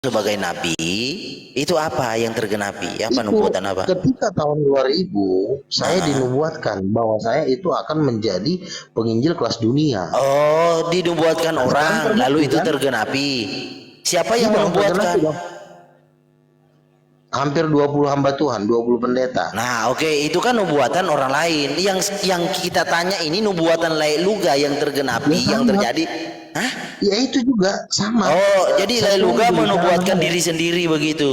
sebagai nabi, itu apa yang tergenapi? Apa Itu nubuatan apa? ketika tahun 2000 saya dinubuatkan bahwa saya itu akan menjadi penginjil kelas dunia. Oh, dinubuatkan Nah, sekarang orang, lalu terbukti itu kan? tergenapi. Siapa Iya yang dong, tergenapi menubuatkan? dong. Hampir 20 hamba Tuhan, 20 pendeta. Nah, oke, itu kan nubuatan orang lain. Yang kita tanya ini nubuatan Lai Luga yang Ya tergenapi, yang sama. terjadi. Hah? Ya itu juga sama. Oh, jadi Saya Lai Luga berbicara menubuatkan benar. diri sendiri begitu.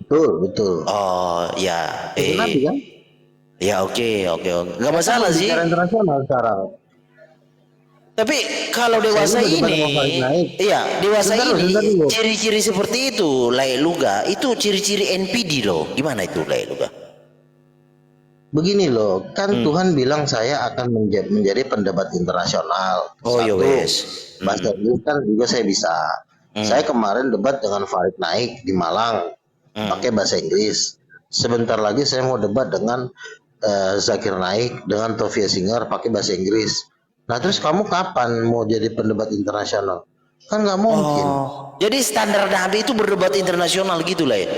Betul, betul. Oh, ya, Tergenapi kan? ya oke, oke, oke. Nggak Kita masalah sih. berbicara internasional sekarang. Tapi kalau Saya dewasa ini udah debat ini, sama Farid Naik. iya, dewasa Sebentar ini dulu. ciri-ciri seperti itu, Lai Luga, itu ciri-ciri NPD loh. Gimana itu Lai Luga? Begini loh, kan Tuhan bilang saya akan menjadi pendebat internasional. Oh, ya Satu, wes. bahasa Inggris kan juga saya bisa. Saya kemarin debat dengan Farid Naik di Malang, pakai bahasa Inggris. Sebentar lagi saya mau debat dengan Zakir Naik, dengan Tovia Singer, pakai bahasa Inggris. Nah terus kamu kapan mau jadi pendebat internasional? Kan nggak mungkin. Oh, jadi standar Nabi itu berdebat internasional gitu lah ya?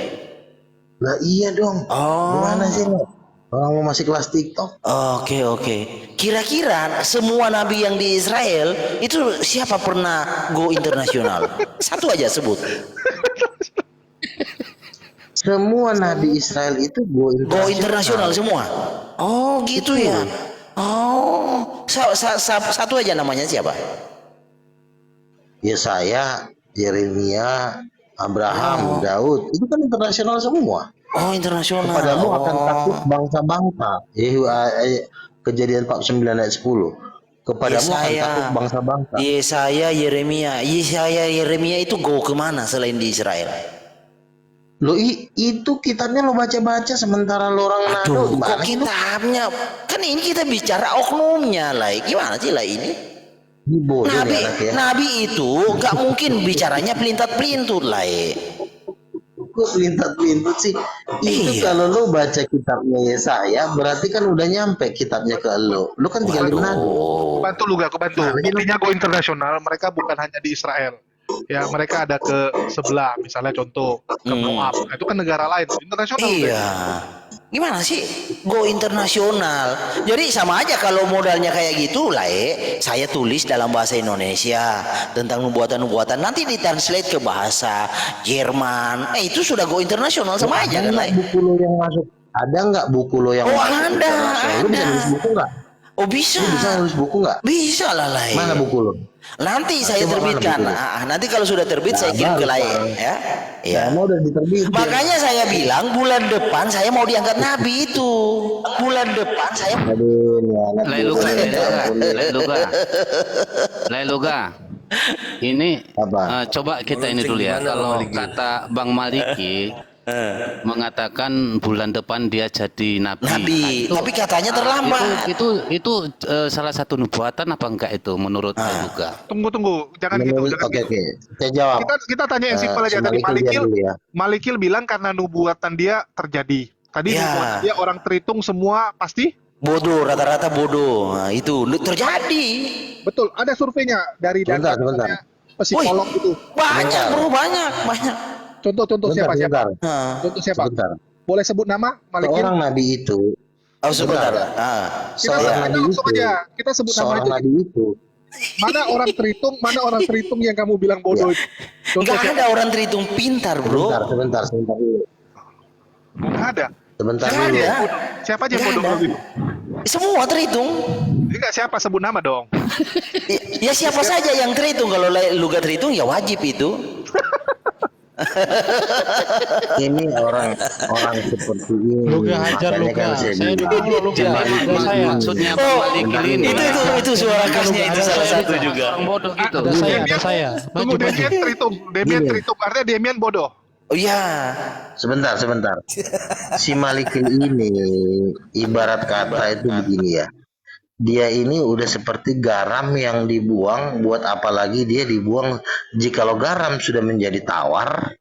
Nah iya dong. Oh, Gimana sih lo? Orang mau masih kelas TikTok? oke, oke. Kira-kira semua nabi yang di Israel itu siapa pernah go internasional? Satu aja sebut. Semua nabi Israel itu Go internasional semua. Oh, gitu ya. Oh, satu aja namanya siapa? Yesaya, Yeremia, Abraham, Daud, itu kan internasional semua. Oh, internasional. Kepadamu akan takut Oh, bangsa-bangsa. Kejadian 49 ayat 10. Kepadamu akan takut bangsa-bangsa. Yesaya, Yeremia itu go kemana selain di Israel? Lo itu kitabnya lo baca-baca sementara lo orang nado Aduh, gimana kok sih lo? kitabnya? Kan ini kita bicara oknumnya lah. Gimana sih lah ini? Ini bodoh Nabi, nih anak ya. Nabi itu gak mungkin bicaranya pelintat-pelintut lah. Kok pelintat-pelintut sih? Itu Iya. kalau lo baca kitabnya Yesaya, berarti kan udah nyampe kitabnya ke lo. Lo kan tinggal di Manado. Bantu lu gak? Bantu. Buktinya go internasional, mereka bukan hanya di Israel. Ya, mereka ada ke sebelah, misalnya contoh ke Moab. Nah, itu kan negara lain, internasional. Iya. Gimana sih? Go internasional. Jadi sama aja kalau modalnya kayak gitu lah, saya tulis dalam bahasa Indonesia tentang nubuatan-nubuatan, nanti ditranslate ke bahasa Jerman. Itu sudah go internasional sama aja kan, Ada nggak buku lo yang masuk? Ada nggak buku lo yang masuk ada, internasional? Lo bisa nulis buku nggak? Oh bisa. Lo bisa nulis buku nggak? Bisa lah, Mana buku lo? Nanti saya terbitkan. Nanti kalau sudah terbit saya kirim ke Lae, ya. Ya. Nah, udah diterbitin. Makanya saya bilang bulan depan saya mau diangkat nabi itu. Bulan depan saya. Aduh, ini anak Lailuga. Ini Apa? coba kita ini dulu ya. Kalau kata Bang Maliki mengatakan bulan depan dia jadi nabi. Tapi katanya terlambat. Itu salah satu nubuatan apa enggak itu menurut Lailuga? Tunggu, jangan gitu. Oke. Saya jawab. Kita tanya yang simpel aja. Tadi Malikil bilang karena nubuatan dia terjadi. Tadi nubuatan dia orang terhitung semua pasti bodoh, rata-rata bodoh. Nah, itu terjadi. Betul, ada surveinya dari data psikolog itu. Banyak, bro, banyak. Contoh siapa? Contoh siapa? Sebentar. Boleh sebut nama? Malikil? Seorang nabi itu. Oh, sebentar. Kita sebut nama Seorang nabi itu. Mana orang terhitung yang kamu bilang bodoh itu? Enggak ada orang terhitung pintar, bro. Sebentar dulu. Nggak ada. Sebentar dulu. Siapa aja yang bodoh itu? Semua terhitung. Enggak, siapa sebut nama dong? Ya siapa saja yang terhitung. Kalau Luga terhitung ya wajib itu. Ini orang seperti ini. Luga hajar Luga. Saya dulu Luga. Maksudnya Bang Maliki ini. Itu suara khasnya itu salah satu juga. Orang bodoh gitu. Ada saya. Tunggu, Demian terhitung. Artinya Demian bodoh. Oh iya. Sebentar. Si Malikil ini ibarat kata itu begini ya. Dia ini udah seperti garam yang dibuang, buat apa lagi dia dibuang? Jikalau garam sudah menjadi tawar,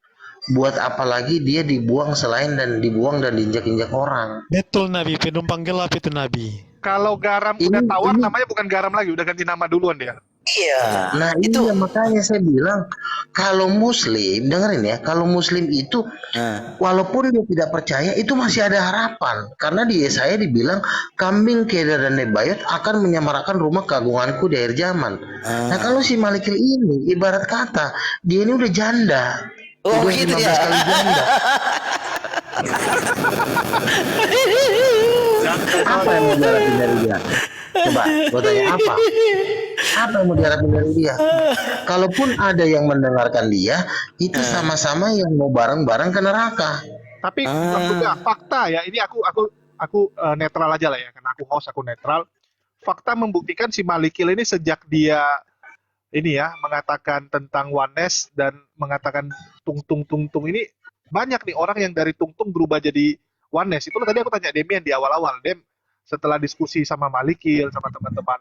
buat apa lagi dia dibuang selain dan dibuang dan diinjak-injak orang? Betul Nabi, penumpang gelap itu Nabi. Kalau garam udah tawar namanya bukan garam lagi, udah ganti nama duluan dia. Iya. Nah Itu. iya makanya saya bilang kalau Muslim dengerin ya, kalau Muslim itu walaupun dia tidak percaya itu masih ada harapan karena di Yesaya dibilang kambing keder dan nebayot akan menyamarakan rumah keagunganku di akhir zaman. Nah kalau si Malikil ini ibarat kata dia ini udah janda, Oh udah gitu 15 ya. kali janda. Apa yang mau diharapin dari dia? Coba, gue tanya apa? Apa yang mau diharapin dari dia? Kalaupun ada yang mendengarkan dia, itu sama-sama yang mau bareng-bareng ke neraka. Tapi juga fakta ya, ini aku netral aja lah ya, karena aku host, aku netral. Fakta membuktikan si Malikil ini sejak dia ini ya mengatakan tentang oneness dan mengatakan tung tung tung tung ini, banyak nih orang yang dari tung tung berubah jadi oneness. Itu tadi aku tanya Demian di awal-awal, Dem, setelah diskusi sama Malikil sama teman-teman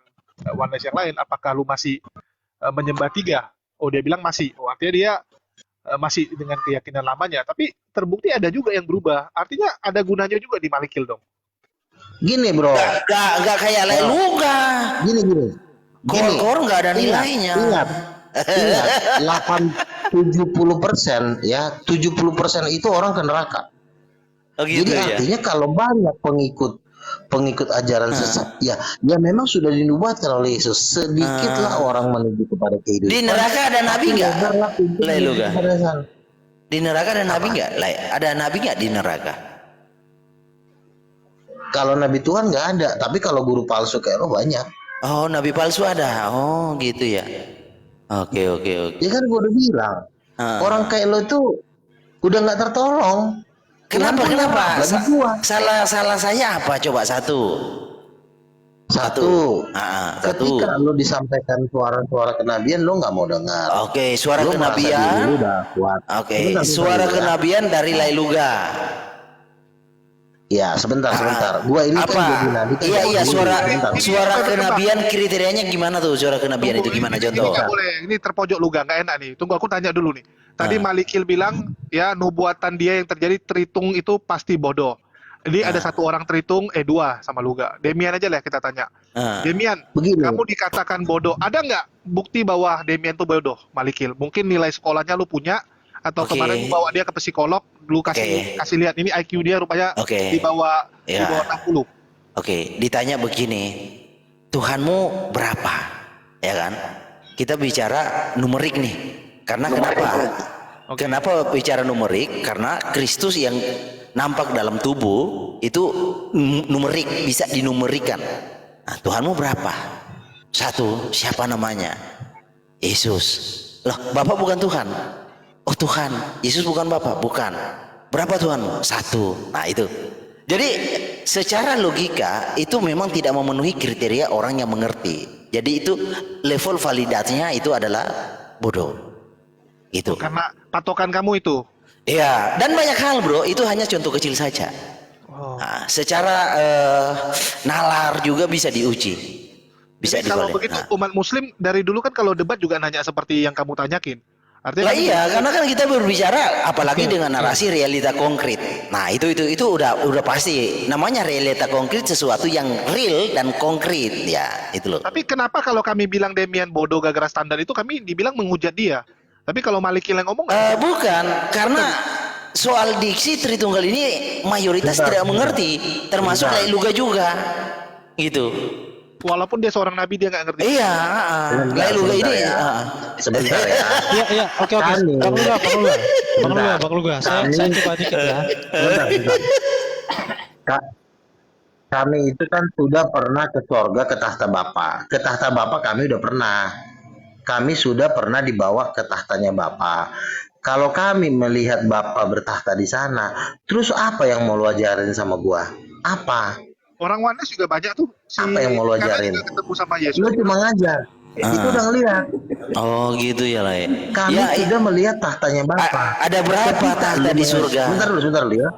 oneness yang lain, apakah lu masih menyembah tiga? Oh dia bilang masih. Oh artinya dia masih dengan keyakinan lamanya, tapi terbukti ada juga yang berubah. Artinya ada gunanya juga di Malikil dong. Gini bro, Gak kayak Leluga. gini. Kor nggak ada nilainya. Ingat, 70% ya, 70% itu orang ke neraka. Oh gitu Jadi ya. artinya kalau banyak pengikut ajaran sesat, ya memang sudah dinubuatkan oleh Yesus. Sedikitlah orang menuju kepada kehidupan. Di neraka ada nabi nggak? Lebarlah pintu Leluga. kepada sana. Di neraka ada nabi nggak? Ada nabi nggak di neraka? Kalau nabi Tuhan nggak ada, tapi kalau guru palsu kayak lo banyak. Oh nabi palsu ada. Oh gitu ya. Oke. Ya kan gue udah bilang, orang kayak lo tuh udah nggak tertolong. Kenapa? Bagi gua. Salah saya apa? Coba satu. Satu, Satu. ketika lo disampaikan suara-suara kenabian lo nggak mau dengar. Oke, suara Lo merasa diri lo kenabian. udah kuat. Oke, Sebentar, suara ya. kenabian dari Lailuga. Ya sebentar. Gua ini kan jadi nabi. Kan Iya, Sebentar. suara kenabian kriterianya gimana tuh? Suara kenabian itu gimana Ini contoh? nggak boleh, ini terpojok Luga, nggak enak nih. Tunggu aku tanya dulu nih. Tadi Malikil bilang ya nubuatan dia yang terjadi Tritung itu pasti bodoh. Jadi ada satu orang Tritung, dua sama Luga. Demian aja lah kita tanya. Demian, Begini. kamu dikatakan bodoh. Ada nggak bukti bahwa Demian tuh bodoh, Malikil? Mungkin nilai sekolahnya lu punya, atau Oke. kemarin lu bawa dia ke psikolog, lu kasih lihat ini IQ dia rupanya di bawah 60. Oke, ditanya begini, Tuhanmu berapa? Ya kan? Kita bicara numerik nih. Karena kenapa? Kenapa bicara numerik? Karena Kristus yang nampak dalam tubuh itu numerik, bisa dinumerikan. Nah, Tuhanmu berapa? Satu, siapa namanya? Yesus. Loh, Bapak bukan Tuhan. Oh Tuhan, Yesus bukan Bapak, bukan. Berapa Tuhanmu? Satu. Nah itu. Jadi secara logika itu memang tidak memenuhi kriteria orang yang mengerti. Jadi itu level validasinya itu adalah bodoh. Itu. Karena patokan kamu itu. Iya, dan banyak hal bro, itu hanya contoh kecil saja. Nah, secara nalar juga bisa diuji. Bisa Jadi kalau divalid. begitu umat Muslim dari dulu kan kalau debat juga nanya seperti yang kamu tanyakin. Artinya Lah iya, karena kan kita berbicara apalagi dengan narasi realita konkret. Nah, itu udah pasti. Namanya realita konkret sesuatu yang real dan konkret ya, itu loh. Tapi kenapa kalau kami bilang Demian bodoh gara-gara standar itu kami dibilang menghujat dia. Tapi kalau Malikil yang ngomong Bukan, karena soal diksi Tritunggal ini mayoritas tidak mengerti, termasuk Lailuga juga. Gitu. walaupun dia seorang nabi dia nggak ngerti. Iya, Lailuga ini Sebentar ya. Iya, oke. Kami- Bang Luga. Saya coba dikit ya. Sebentar. Kami itu kan sudah pernah ke sorga ke tahta Bapa. Ke tahta Bapa kami udah pernah. Kami sudah pernah dibawa ke tahtanya Bapa. Kalau kami melihat Bapa bertahta di sana, terus apa yang mau lu ajarin sama gua? Apa? Orang Wanes juga banyak tuh. Apa yang mau lu ajarin? Karena juga ketemu sama Yesus. Lu cuma ngajar. Itu udah ngeliat. Oh gitu ya lah ya. Kami Ya, sudah melihat tahtanya Bapa. ada berapa tahta di surga? Sebentar lu ya.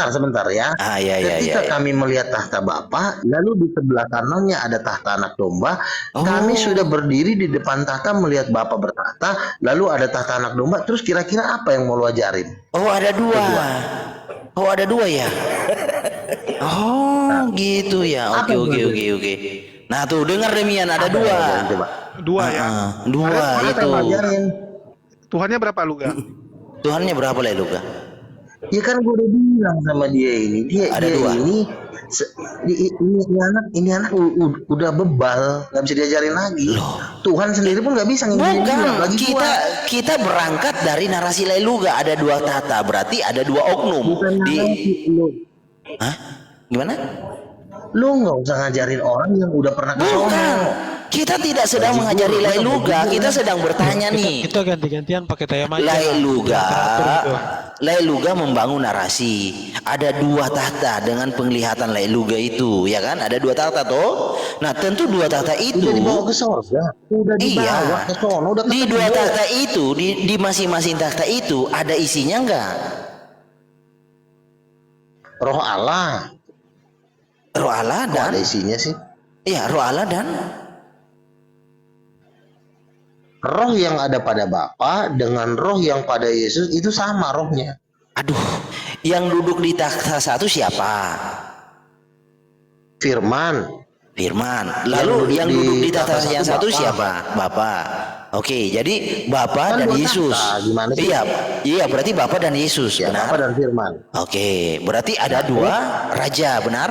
Sebentar ya. Iya. Ketika kami melihat tahta Bapa, lalu di sebelah kanannya ada tahta anak domba, kami sudah berdiri di depan tahta melihat Bapa bertahta, lalu ada tahta anak domba, terus kira-kira apa yang mau lu ajarin? Oh ada dua. Oh ada dua ya. Oh gitu ya. Apa Oke. yang Nah tuh dengar demian ada dua. Ajarin coba. Dua ya. Dua Ada itu. Ajarin. Tuhannya berapa Luga? Tuhannya berapa lah Luka? Ya kan gue udah bilang sama dia ini, Ada dia dua. ini ini anak udah bebal, nggak bisa diajarin lagi. Tuhan sendiri pun nggak bisa ngajarin dia, Bukan, lagi kita berangkat dari narasi Lailuga, ada dua tata, berarti ada dua oknum. bukan narasi lu. Hah? Gimana? Lu nggak usah ngajarin orang yang udah pernah ke sono. Bukan. Kita tidak sedang mengajari Lailuga, kita sedang bertanya nih. Kita ganti-gantian pakai tayam aja. Lailuga membangun narasi. Ada dua tahta dengan penglihatan Lailuga itu, ya kan? Ada dua tahta toh. Nah, tentu dua tahta itu Udah dibawa ke sorga, udah dibawa iya. ke sono, udah Di ketemu. dua tahta itu, di masing-masing tahta itu ada isinya enggak? Roh Allah. Roh Allah Kok ada dan isinya sih? iya, roh Allah dan Roh yang ada pada Bapa dengan roh yang pada Yesus itu sama rohnya. aduh, yang duduk di tahta satu siapa? Firman. Firman. Lalu yang duduk di tahta yang satu Bapa. siapa? Bapa. Oke, jadi Bapa Kan dan dua Yesus. tahta, gimana sih? Iya, berarti Bapa dan Yesus, Ya, benar? Bapa dan Firman. Oke, berarti ada dua raja, benar?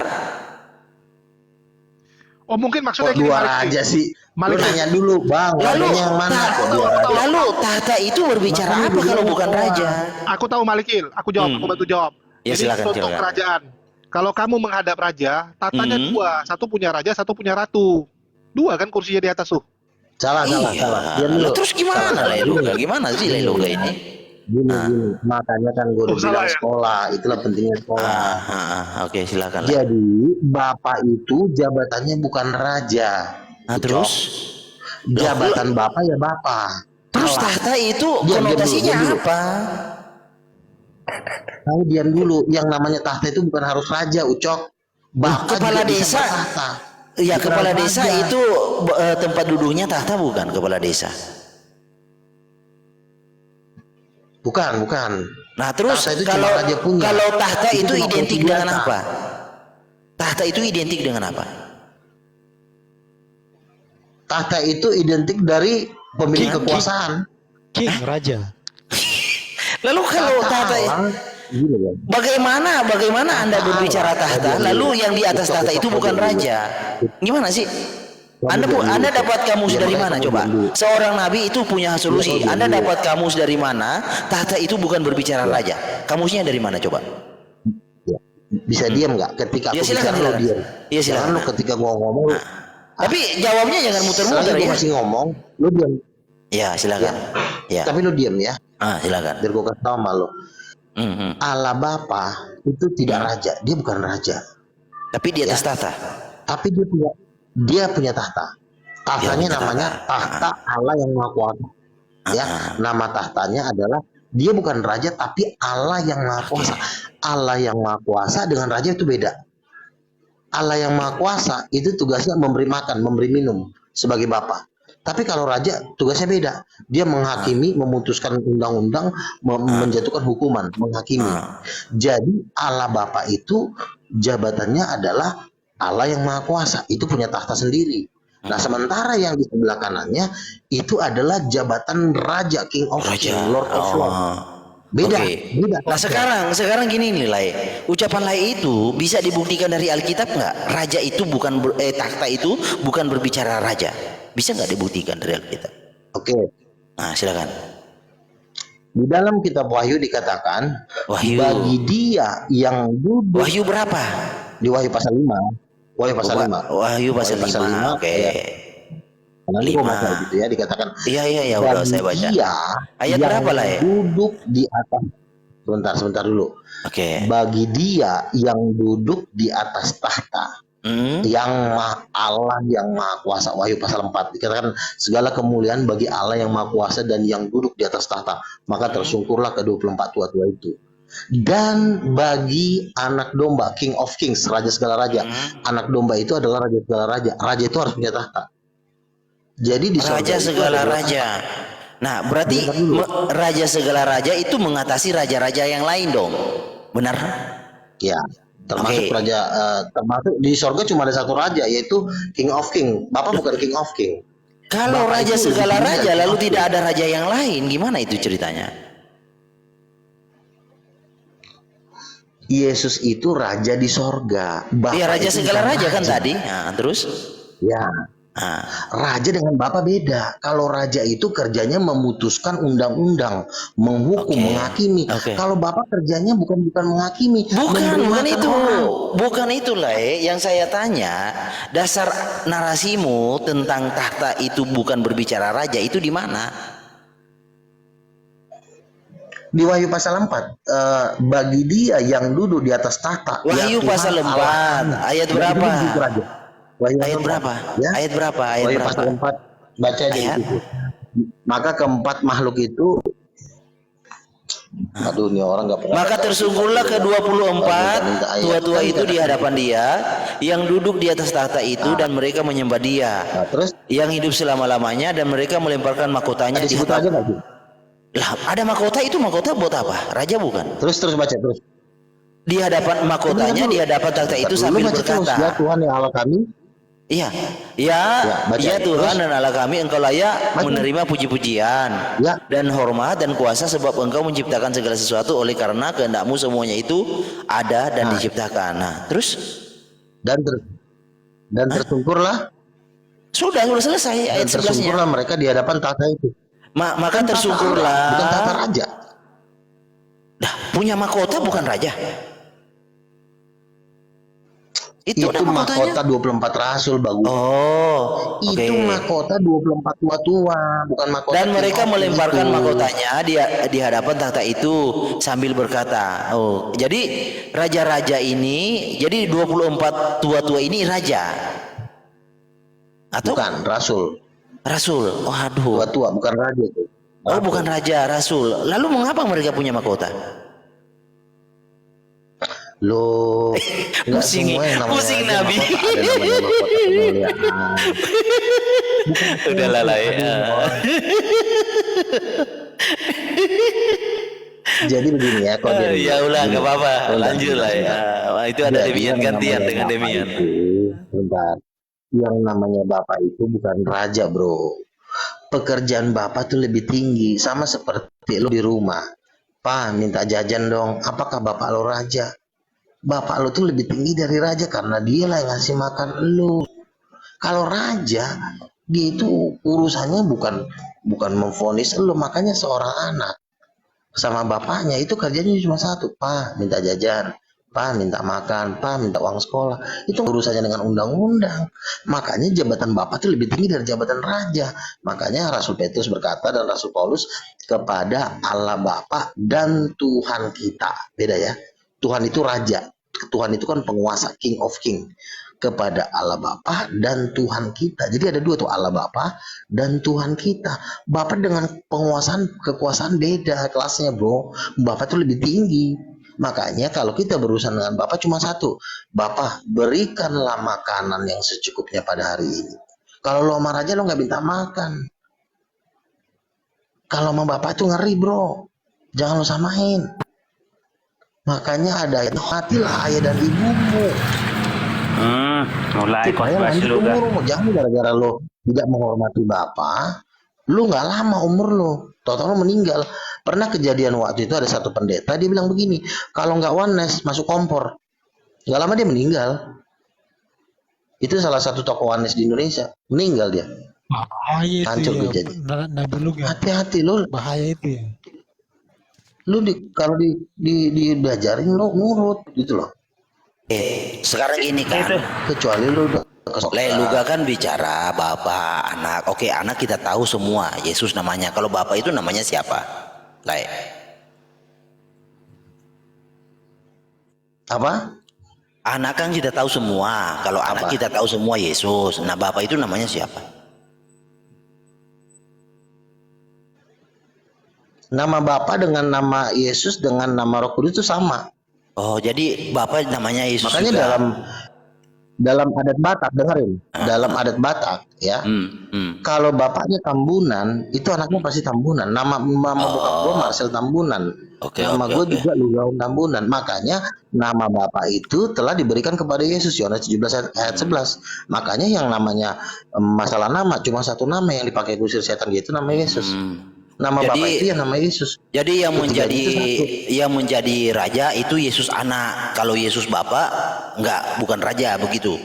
Oh mungkin maksudnya Kok gini dua Malik. raja sih? Lu Malik. tanya dulu, Bang. Lalu Rajanya yang mana? Kok dua raja? lalu tahta itu berbicara apa kalau bukan raja? Aku tahu Malikil, aku jawab, aku bantu jawab. Ya, Jadi silakan, contoh silakan. kerajaan. Kalau kamu menghadap raja, tatanya dua, satu punya raja, satu punya ratu. Dua kan kursinya di atas tuh. Salah. Diam Iya. dulu. Lah, terus gimana Salah. Lailuga? Gimana sih Lailuga ini? Gini. Makanya kan gue udah Oh, salah bilang ya? sekolah. Itulah pentingnya sekolah. Oke, silakan. Jadi, Bapak itu jabatannya bukan raja. Nah, terus Jabatan Bapak ya Bapak. terus Salah. tahta itu Diam konotasinya dulu. apa? Kamu diam dulu. Yang namanya tahta itu bukan harus raja, Ucok. Bapak Kepala juga bisa desa. bertahta. Ya, Bukan kepala raja. desa itu tempat duduknya tahta bukan kepala desa. Bukan. Nah, terus Tahta itu cuma kalau raja punya. kalau tahta Itu itu cuma identik kursi dengan biasa. apa? Tahta itu identik dengan apa? Tahta itu identik dari pemilik kekuasaan. King, raja. Lalu kalau tahta Allah, gini ya. bagaimana Anda berbicara tahta lalu yang di atas tahta itu bukan raja? Gimana sih? Anda dapat kamus dari mana coba? Seorang nabi itu punya solusi. Anda dapat kamus dari mana? Tahta itu bukan berbicara raja. Kamusnya dari mana coba? Ya. Bisa diam nggak? Ketika Ya, aku silakan, bicara lo silakan. diam. Ya, silakan. Jangan lo ketika gua ngomong, Tapi jawabnya jangan muter-muter selagi gua ya. masih ngomong, lo diam. Ya, silakan. Ya. Tapi lo diam ya. Silakan. Biar gua kasih tau sama lo. Mhm. Allah Bapa itu tidak raja, dia bukan raja. Tapi di atas tahta. Tapi dia punya tahta. Tahtanya punya namanya tahta Allah yang Maha Kuasa. Ya, nama tahtanya adalah dia bukan raja tapi Allah yang Maha Kuasa. Allah yang Maha Kuasa dengan raja itu beda. Allah yang Maha Kuasa itu tugasnya memberi makan, memberi minum sebagai bapa. Tapi kalau raja tugasnya beda. Dia menghakimi, memutuskan undang-undang, menjatuhkan hukuman, menghakimi. Jadi Allah Bapa itu jabatannya adalah Allah yang Maha Kuasa. Itu punya tahta sendiri. Nah, sementara yang di sebelah kanannya itu adalah jabatan raja, King of Kings, Lord of Lords. Beda, Oke. beda. Nah, sekarang gini nih, Lai. Ucapan Lai itu bisa dibuktikan dari Alkitab nggak? Raja itu tahta itu bukan berbicara raja. Bisa nggak dibuktikan dari Alkitab? Oke. Nah, silakan. Di dalam kitab Wahyu dikatakan, Wahyu. bagi dia yang duduk Wahyu berapa? di Wahyu pasal 5. Wahyu pasal 5. Wahyu pasal 5. Oke. Nanti 5. gua baca gitu ya, dikatakan Iya, udah bagi saya baca. dia Ayat yang berapa lah ya? duduk di atas. Sebentar dulu. Oke. Bagi dia yang duduk di atas tahta, yang Allah yang Maha Kuasa. Wahyu pasal 4 dikatakan segala kemuliaan bagi Allah yang Maha Kuasa dan yang duduk di atas tahta. Maka tersungkurlah ke-24 tua-tua itu. Dan bagi anak domba, King of Kings, raja segala raja. Anak domba itu adalah raja segala raja. Raja itu harus punya tahta. Jadi di sorga Raja itu segala adalah raja. Nah, berarti raja segala raja itu mengatasi raja-raja yang lain dong. Benar? ya, Termasuk Oke. raja, termasuk di sorga cuma ada satu raja, yaitu King of King. Bapak bukan King of King. Kalau Bapak raja itu lebih segala tinggi raja dari King lalu of tidak King. ada raja yang lain, gimana itu ceritanya? Yesus itu raja di sorga. Bapak Iya, raja itu segala bukan raja kan tadi. Nah, terus? Ya, Nah, raja dengan bapak beda. Kalau raja itu kerjanya memutuskan undang-undang, menghukum, oke. menghakimi. Oke. Kalau bapak kerjanya bukan menghakimi, memberi Bukan makan itu. orang. Bukan itu, Le. Yang saya tanya, dasar narasimu tentang tahta itu bukan berbicara raja, itu di mana? Di Wahyu pasal 4, bagi dia yang duduk di atas tahta, ya Wahyu Tuhan pasal Allah 4, kami. ayat Yang berapa? duduk di situ raja. Wahyu Ayat pasal 4, berapa? ya. Ayat berapa? Ayat Wahyu berapa? pasal 4, baca aja di Ayat. situ. Maka keempat makhluk itu, aduh ini orang nggak pernah. Maka tersungguhlah ke-24 tua-tua itu di hadapan dia yang duduk di atas tahta itu dan mereka menyembah dia Nah, terus yang hidup selama-lamanya dan mereka melemparkan mahkotanya di disebut aja hadapan. nggak sih? Lah, ada mahkota itu, mahkota buat apa? Raja bukan? Terus baca terus. Di hadapan mahkotanya, di hadapan tahta itu Lu sambil baca terus, ya berkata, Tuhan yang Allah kami. iya, ya, baca. ya Tuhan Terus? dan Allah kami, Engkau layak Baca. menerima puji-pujian Ya. dan hormat dan kuasa sebab Engkau menciptakan segala sesuatu oleh karena kehendakmu semuanya itu ada dan diciptakan. Nah, terus Dan tersungkurlah, sudah selesai ayat 11-nya. tersungkurlah mereka di hadapan tahta itu. Maka Kan tahta Allah, tersungkurlah. bukan tahta raja. Dah, punya mahkota bukan raja. Itu ada mahkotanya. mahkota 24 rasul, bagus. Oh, oke. Itu mahkota 24 tua-tua, bukan mahkota. Dan mereka King of King melemparkan itu. mahkotanya di hadapan tahta itu sambil berkata, oh, jadi raja-raja ini, jadi 24 tua-tua ini raja atau Bukan rasul, rasul? Waduh. tua-tua, bukan raja itu. Oh, bukan raja, rasul. Lalu mengapa mereka punya mahkota? Loh, nggak Pusing, semua yang namanya pusing raja Nabi. mahkota ada namanya mahkota kemuliaan. Udah lah ya. Jadi begini ya, kok dia. Ya ulah, nggak apa-apa. Bentar, Lanjut lah ya. Itu ada Jadi Demian yang gantian namanya dengan bapak Demian. itu, bentar. Yang namanya bapak itu bukan raja, bro. Pekerjaan bapak tuh lebih tinggi, sama seperti lo di rumah. Pak, minta jajan dong. Apakah bapak lo raja? Bapak lo tuh lebih tinggi dari raja karena dia lah yang ngasih makan lo. Kalau raja, dia itu urusannya bukan memvonis lo. Makanya seorang anak sama bapaknya itu kerjanya cuma satu, Pak, minta jajan, Pak, minta makan, Pak, minta uang sekolah. Itu urusannya dengan undang-undang. Makanya jabatan bapak itu lebih tinggi dari jabatan raja. Makanya Rasul Petrus berkata dan Rasul Paulus, kepada Allah Bapa dan Tuhan kita. Beda ya. Tuhan itu raja. Tuhan itu kan penguasa, King of King. Kepada Allah Bapa dan Tuhan kita. Jadi ada dua tuh, Allah Bapa dan Tuhan kita. Bapak dengan kekuasaan beda kelasnya, bro. Bapak tuh lebih tinggi. Makanya kalau kita berurusan dengan Bapak cuma satu, Bapak berikanlah makanan yang secukupnya pada hari ini. Kalau lo sama raja lo nggak minta makan. Kalau sama Bapak itu ngeri, bro. Jangan lo samain. Makanya ada hatilah ayah dan ibumu. Mulai Supaya khotbah lanjut juga. umurmu. Jangan gara-gara lo tidak menghormati Bapak, lu nggak lama umur lo. Total lo meninggal. Pernah kejadian waktu itu ada satu pendeta, dia bilang begini, kalau nggak oneness masuk kompor. Nggak lama dia meninggal. Itu salah satu tokoh oneness di Indonesia. Meninggal dia. Bahaya itu Hancur ya. dia jadi. Nabi lu gak? Hati-hati lo. Bahaya itu ya. Lu kalau diajarin lo nurut gitu loh. Sekarang ini kan, Kecuali lu udah Leluga kan bicara bapak, anak. Oke, anak kita tahu semua. Yesus namanya. Kalau bapak itu namanya siapa? Le. apa? Anak kan kita tahu semua. Kalau anak kita tahu semua Yesus. Nah, bapak itu namanya siapa? Nama Bapa dengan nama Yesus dengan nama Roh Kudus itu sama. Oh, jadi bapak namanya Yesus Makanya juga. dalam adat Batak, dengerin. Dalam adat Batak ya. Kalau bapaknya Tambunan, itu anaknya pasti Tambunan. Nama bokap gue Marcel Tambunan. Nama gue juga Lugaun Tambunan. Makanya nama bapak itu telah diberikan kepada Yesus, Yohanes 17 ayat 11. Makanya yang namanya masalah nama cuma satu nama yang dipakai kusir setan gitu, nama Yesus. Nama bapak itu ya nama Yesus. Jadi yang Ketiga menjadi raja itu Yesus anak. Kalau Yesus bapak bukan raja begitu.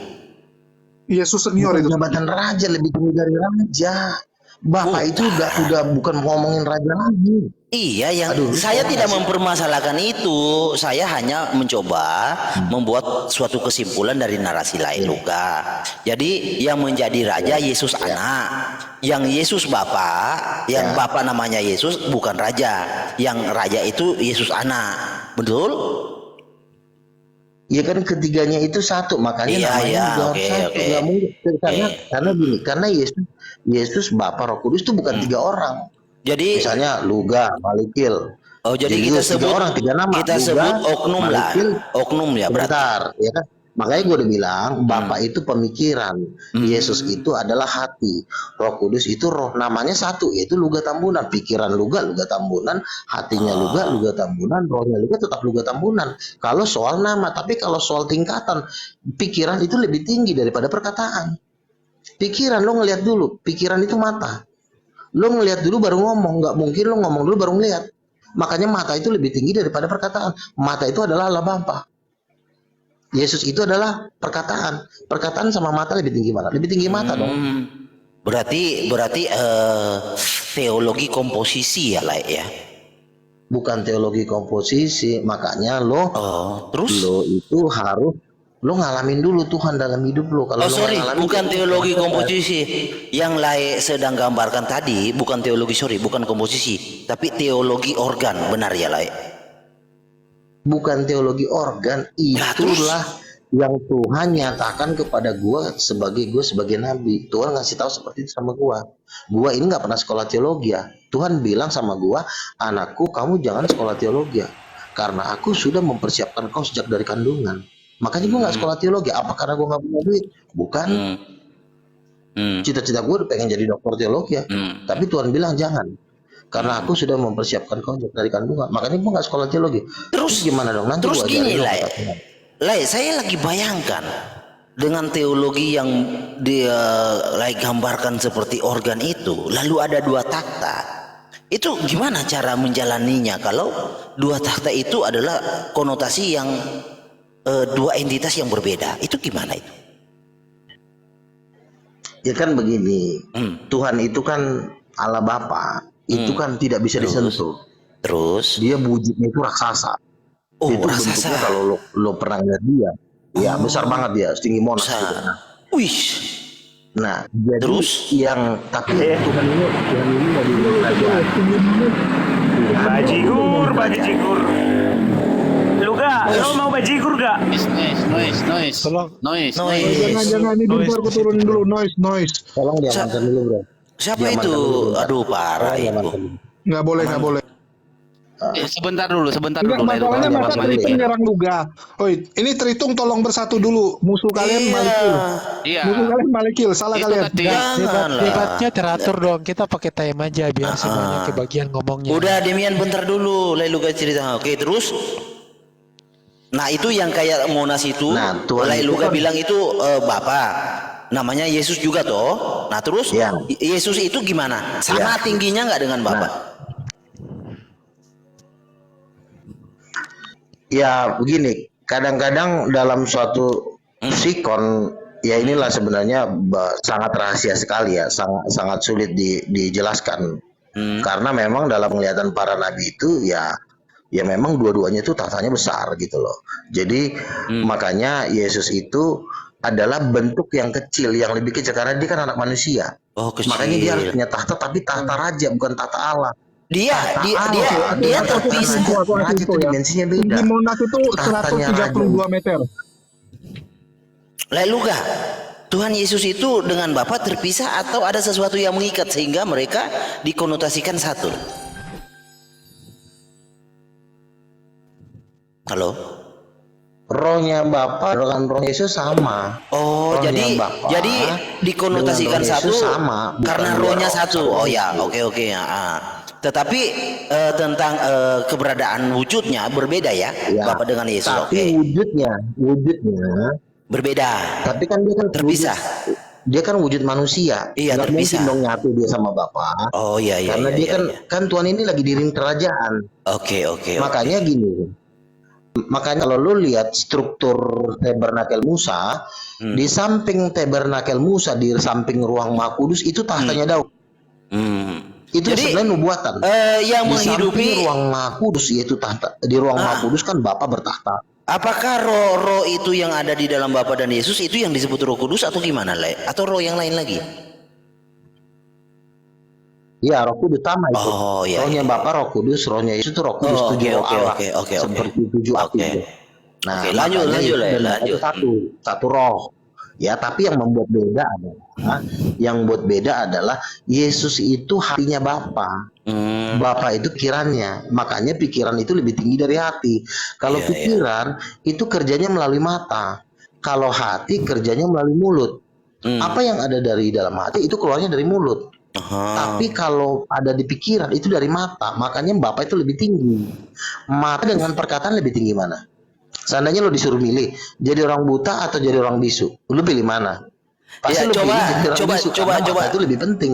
Yesus senior Bukan itu. jabatan raja, lebih tinggi dari raja. Bapak itu udah bukan ngomongin raja lagi. Iya, saya tidak mempermasalahkan itu. Saya hanya mencoba membuat suatu kesimpulan dari narasi lain Luka. Jadi yang menjadi raja Yesus anak, yang Yesus bapak, yang bapak namanya Yesus bukan raja, yang raja itu Yesus anak, betul? Ya kan ketiganya itu satu, makanya namanya juga harus satu. Nggak mungkin. Karena Yesus Bapa Roh Kudus itu bukan tiga orang. Jadi Misalnya Luga, Malikil. jadi kita sebut tiga orang, tiga nama. kita Luga, sebut oknum Malikil, lah, oknum ya berarti. Sebentar, ya kan? Makanya gue udah bilang Bapak itu pemikiran, Yesus itu adalah hati, Roh Kudus itu roh. Namanya satu, yaitu Luga Tambunan. Pikiran Luga Tambunan, hatinya Luga Tambunan, rohnya Luga tetap Luga Tambunan. Kalau soal nama, tapi kalau soal tingkatan, pikiran itu lebih tinggi daripada perkataan. Pikiran lo ngelihat dulu, pikiran itu mata. Lo ngelihat dulu baru ngomong, nggak mungkin lo ngomong dulu baru ngelihat. Makanya mata itu lebih tinggi daripada perkataan. Mata itu adalah Allah Bapa. Yesus itu adalah perkataan. Perkataan sama mata lebih tinggi mana? Lebih tinggi mata dong. Berarti teologi komposisi ya lah ya. Bukan teologi komposisi. Makanya lo itu harus lo ngalamin dulu Tuhan dalam hidup lo. Kalau bukan teologi komposisi. Yang Lai sedang gambarkan tadi bukan teologi, bukan komposisi, tapi teologi organ, benar ya Lai? Bukan teologi organ, itulah yang Tuhan nyatakan kepada gue sebagai nabi. Tuhan ngasih tahu seperti itu sama gue. Gue ini nggak pernah sekolah teologi ya. Tuhan bilang sama gue, anakku kamu jangan sekolah teologi ya, karena aku sudah mempersiapkan kau sejak dari kandungan. Makanya gue nggak sekolah teologi. Apa karena gue nggak punya duit? Bukan. Cita-cita gue pengen jadi dokter teologi ya. Tapi Tuhan bilang jangan. Karena aku sudah mempersiapkan kau dari kandungan. Makanya gue nggak sekolah teologi. Terus gimana dong? Nanti terus gini Lai, saya lagi bayangkan dengan teologi yang dia gambarkan seperti organ itu, lalu ada dua takhta. Itu gimana cara menjalaninya kalau dua takhta itu adalah konotasi yang dua entitas yang berbeda? Itu gimana itu? Ya kan begini. Tuhan itu kan Allah Bapa. Itu kan tidak bisa disentuh. Terus dia wujudnya itu raksasa. Itu raksasa. bentuknya kalau lo pernah lihat dia, ya besar banget dia, setinggi Monas gitu. Wih. Nah, jadi terus tapi Tuhan ini dari kerajaan. Bajigur. Luga, lo mau bajigur gak? Noise. Jangan ini bentar aku turunin dulu noise. Tolong diamankan dulu, Bro. Siapa itu? Aduh parah itu. Nggak boleh. Sebentar dulu. Masalahnya masa Tritung nyerang Luga. Ini Tritung tolong bersatu dulu. Musuh kalian Malikil. Iya. Musuh kalian Malikil. Salah Itu kalian. tadi. Debatnya teratur dong. Kita pakai time aja biar semuanya kebagian ngomongnya. Udah Demian bentar dulu. Lai Luga cerita. Oke terus. Nah itu yang kayak Monas itu. Nah, Lai Luga bilang itu Bapak. Namanya Yesus juga toh. Nah terus Yesus itu gimana? Sama tingginya nggak dengan Bapak? Ya begini, kadang-kadang dalam suatu sikon, ya inilah sebenarnya sangat rahasia sekali ya, sangat sulit dijelaskan. Karena memang dalam penglihatan para nabi itu ya memang dua-duanya itu tahtanya besar gitu loh. Jadi makanya Yesus itu adalah bentuk yang kecil, yang lebih kecil karena dia kan anak manusia. Kecil. Makanya dia harus punya tahta, tapi tahta raja bukan tahta Allah. Dia terpisah. Raja itu dimensinya beda. Di Monas itu 132 meter. Lai Luga, Tuhan Yesus itu dengan Bapa terpisah atau ada sesuatu yang mengikat sehingga mereka dikonotasikan satu? Halo? rohnya Bapa dengan roh Yesus sama. Oh, Rohnya jadi Bapa jadi dikonotasikan dengan roh satu Yesus sama, bukan karena dua rohnya roh. satu. Oh ya, oke ya. Tetapi tentang keberadaan wujudnya berbeda ya, Ya, Bapak dengan Yesus. tapi Oke. wujudnya, Berbeda. tapi kan dia kan Terpisah. dia kan wujud manusia. Iya, Nggak mungkin terpisah. dong nyatu dia sama Bapa. Oh iya iya Karena iya dia iya. kan iya. kan Tuhan ini lagi di ring kerajaan. Oke. Makanya gini. Makanya kalau lu lihat struktur tabernakel Musa, di samping tabernakel Musa, di samping ruang Maha Kudus itu tahtanya Daud. Itu Jadi sebenarnya nubuatan. yang Di menghidupi samping ruang Maha Kudus yaitu tahta. Di ruang Maha Kudus kan Bapa bertahta. apakah roh-roh itu yang ada di dalam Bapa dan Yesus itu yang disebut Roh Kudus atau gimana, Le? Atau roh yang lain lagi? Iya, Roh Kudus sama itu. Oh, iya, Rohnya iya. Bapa Roh Kudus, rohnya Yesus itu Roh Kudus, Oh, tujuh roh oke. Allah. Oke. Seperti tujuh api Oke. itu. Nah, Oke, lanjut, makanya lanjut, Yesus Le, dan Bapa itu lanjut. satu roh. Ya, tapi yang membuat beda adalah Yesus itu hatinya Bapa. Bapa itu pikirannya. Makanya pikiran itu lebih tinggi dari hati. Kalau Iya, pikiran itu kerjanya melalui mata. Kalau hati kerjanya melalui mulut. Apa yang ada dari dalam hati itu keluarnya dari mulut. Tapi kalau ada di pikiran itu dari mata. Makanya Bapa itu lebih tinggi. Mata dengan perkataan lebih tinggi mana? Seandainya lo disuruh milih jadi orang buta atau jadi orang bisu, lo pilih mana? Pasti Ya, lo pilih jadi orang coba, bisu, karena mata itu lebih penting.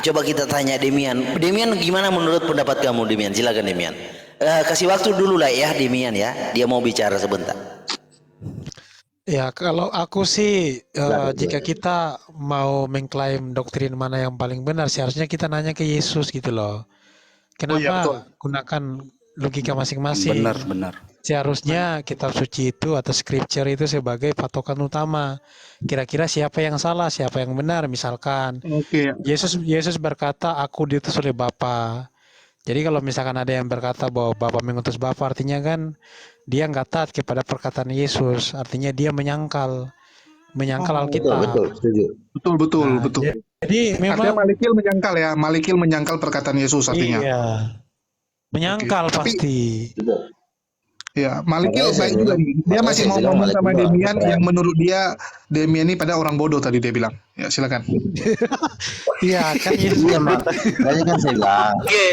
Coba kita tanya Demian. Demian, gimana menurut pendapat kamu, Demian? Silakan, Demian. Kasih waktu dulu lah ya, Demian ya. Dia mau bicara sebentar. Ya, kalau aku sih Silakan, jika silakan. kita mau mengklaim doktrin mana yang paling benar, seharusnya kita nanya ke Yesus gitu loh. Oh iya, betul. Kenapa gunakan logika masing-masing? Benar. Seharusnya kitab suci itu atau scripture itu sebagai patokan utama. Kira-kira siapa yang salah, siapa yang benar? Misalkan Oke. Yesus berkata, aku diutus oleh Bapa. Jadi kalau misalkan ada yang berkata bahwa Bapa mengutus Bapa, artinya kan dia nggak taat kepada perkataan Yesus. Artinya dia menyangkal Alkitab. Betul, setuju. Betul. Nah, Jadi Artinya memang Malikil menyangkal perkataan Yesus artinya. iya, menyangkal Oke, tapi- pasti. Betul. Ya, Malikil Makanya saya baik juga bilang- nih. Dia makanya masih saya mau bilang ngomong Malikil sama orang Demian keren. yang menurut dia Demian ini pada orang bodoh tadi dia bilang. Ya, silakan. Iya, kan Yesus Iya, makanya kan saya bilang. Oke.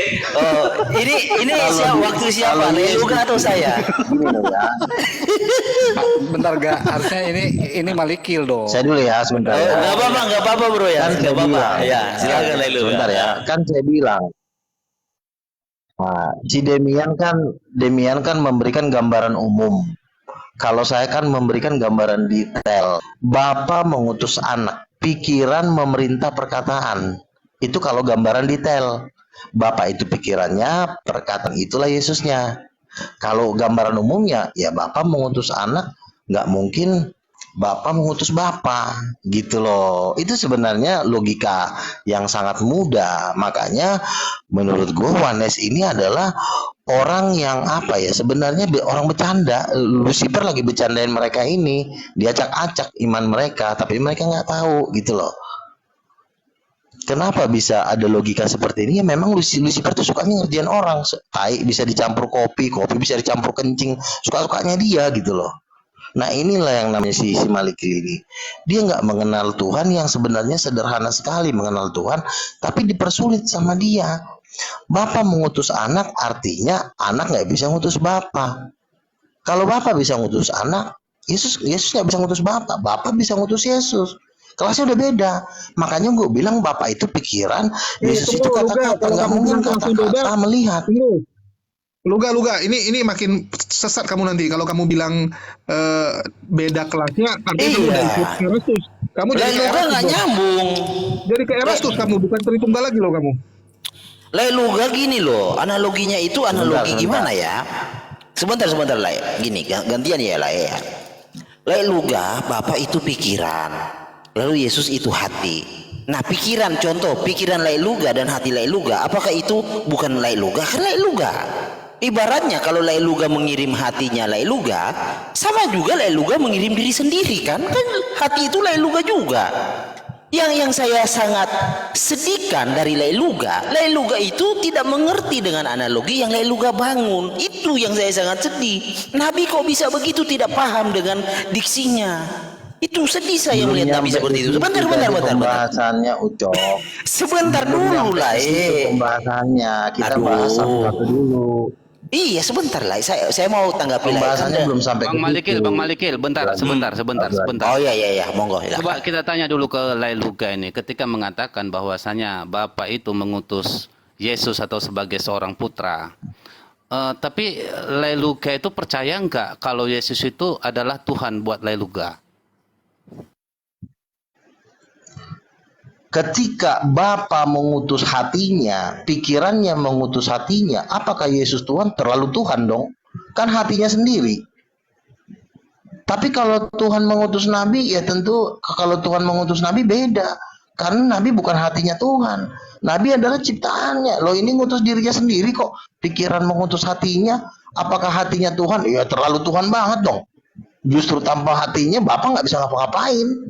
Ini waktu siapa? Leluga atau saya? Gini loh ya. Bentar gak, harusnya ini Malikil dong. Saya dulu ya sebentar ya. Nggak apa-apa bro ya. Kan Nggak saya apa-apa. bilang. Ya, silakan Leluga. Sebentar ya. Kan saya bilang. Nah, si Demian kan memberikan gambaran umum. Kalau saya kan memberikan gambaran detail. Bapa mengutus anak, pikiran memerintah perkataan. Itu kalau gambaran detail. Bapa itu pikirannya, perkataan itulah Yesusnya. Kalau gambaran umumnya, ya Bapa mengutus anak, nggak mungkin Bapa mengutus Bapa, gitu loh. Itu sebenarnya logika yang sangat mudah. Makanya menurut gue Wanes ini adalah orang yang apa ya, sebenarnya orang bercanda. Lucifer lagi bercandain mereka ini, diacak-acak iman mereka, tapi mereka nggak tahu, gitu loh. Kenapa bisa ada logika seperti ini? Ya memang Lucifer tuh sukanya ngerjain orang. Tai bisa dicampur kopi bisa dicampur kencing, suka-sukanya dia, gitu loh. Nah, inilah yang namanya si Malikil ini. Dia nggak mengenal Tuhan, yang sebenarnya sederhana sekali mengenal Tuhan, tapi dipersulit sama dia. Bapa mengutus anak, artinya anak nggak bisa ngutus Bapa. Kalau Bapa bisa ngutus anak, Yesus nggak bisa ngutus Bapa. Bapa bisa ngutus Yesus. Kelasnya udah beda. Makanya gue bilang Bapa itu pikiran, Yesus itu kata-kata. Nggak mungkin kata-kata melihat. Luga, ini makin sesat kamu nanti kalau kamu bilang beda kelasnya, artinya kamu Iya. udah ikut Erastus. Kamu jadi kayak Leluga Erastus nggak dong. nyambung. Jadi kayak Erastus kamu, bukan Tritunggal lagi loh kamu. Leluga gini loh, analoginya itu analogi Sebentar. gimana ya? Sebentar lah. Gini, gantian ya lah ya. Leluga, Bapak itu pikiran, lalu Yesus itu hati. Nah, pikiran, contoh pikiran Leluga dan hati Leluga, apakah itu bukan Leluga? Kan Leluga. Ibaratnya kalau Leluga mengirim hatinya Leluga, sama juga Leluga mengirim diri sendiri kan? Kan hati itu Leluga juga. Yang saya sangat sedihkan dari Lailuga itu tidak mengerti dengan analogi yang Lailuga bangun. Itu yang saya sangat sedih. Nabi kok bisa begitu tidak paham dengan diksinya. Itu sedih saya Belum melihat Nabi nyampe seperti di itu. situ Sebentar. tadi pembahasannya, Ucok. Sebentar Belum dulu nyampe lah. di situ pembahasannya. Kita Aduh. bahas satu-satu dulu. Iya sebentar lah. Saya mau tanggapi lah. Pembahasannya belum sampai Bang ke Malikil, situ. Bang Malikil, bentar, sebentar. Oh iya, monggo. Coba kita tanya dulu ke Lailuga ini, ketika mengatakan bahwasanya Bapa itu mengutus Yesus atau sebagai seorang putra. Tapi Lailuga itu percaya enggak kalau Yesus itu adalah Tuhan buat Lailuga? Ketika Bapa mengutus hatinya, pikirannya mengutus hatinya, apakah Yesus Tuhan? Terlalu Tuhan dong. Kan hatinya sendiri. Tapi kalau Tuhan mengutus Nabi, ya tentu kalau Tuhan mengutus Nabi beda. Karena Nabi bukan hatinya Tuhan. Nabi adalah ciptaannya. Loh ini ngutus dirinya sendiri kok. Pikiran mengutus hatinya. Apakah hatinya Tuhan? Ya terlalu Tuhan banget dong. Justru tanpa hatinya Bapak nggak bisa ngapa-ngapain.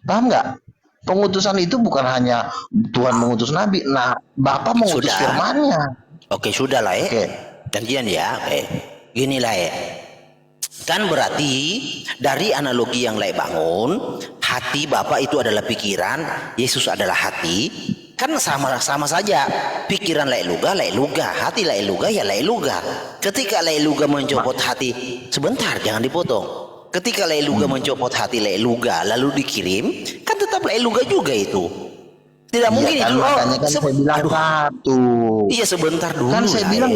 Paham nggak? Pengutusan itu bukan hanya Tuhan mengutus Nabi. Nah, Bapak mengutus Sudah. firman-Nya. Oke sudah lah Oke. Gantian ya. Gini lah Kan berarti dari analogi yang bangun, hati Bapak itu adalah pikiran, Yesus adalah hati. Kan sama saja. Pikiran Lailuga, hati Lailuga ya Lailuga. Ketika Lailuga mencopot hati, sebentar jangan dipotong. Ketika Lailuga mencopot hati Lailuga lalu dikirim, kan tetap Lailuga juga itu. Tidak mungkin Iya kan, itu. makanya kan saya bilang satu. Iya sebentar dulu. Kan saya bilang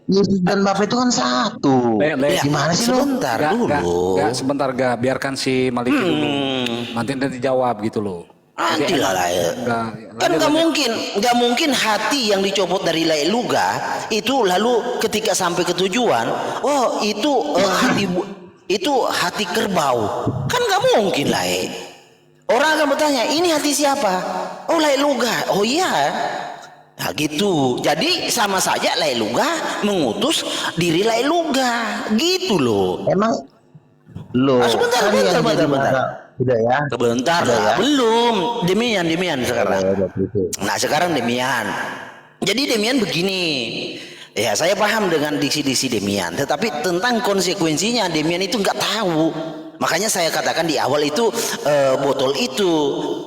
Yesus dan Bapa itu kan satu. Gimana sih lo? Sebentar dulu. Sebentar biarkan si Maliki dulu. Nanti dijawab gitu loh. Nanti lah Kan nggak mungkin hati yang dicopot dari Lailuga itu lalu ketika sampai ke tujuan, oh itu hati kerbau. Kan nggak mungkin lah. Orang akan bertanya, ini hati siapa? Oh Lailuga. Oh iya. Nah gitu. Jadi sama saja Lailuga mengutus diri Lailuga. Gitu loh. Emang lo Sebentar. Udah ya. Sebentar lah. Belum. Demian sekarang. Nah sekarang Demian. Jadi Demian begini. Ya saya paham dengan diksi-diksi Demian. Tetapi tentang konsekuensinya Demian itu nggak tahu. Makanya saya katakan di awal itu botol itu.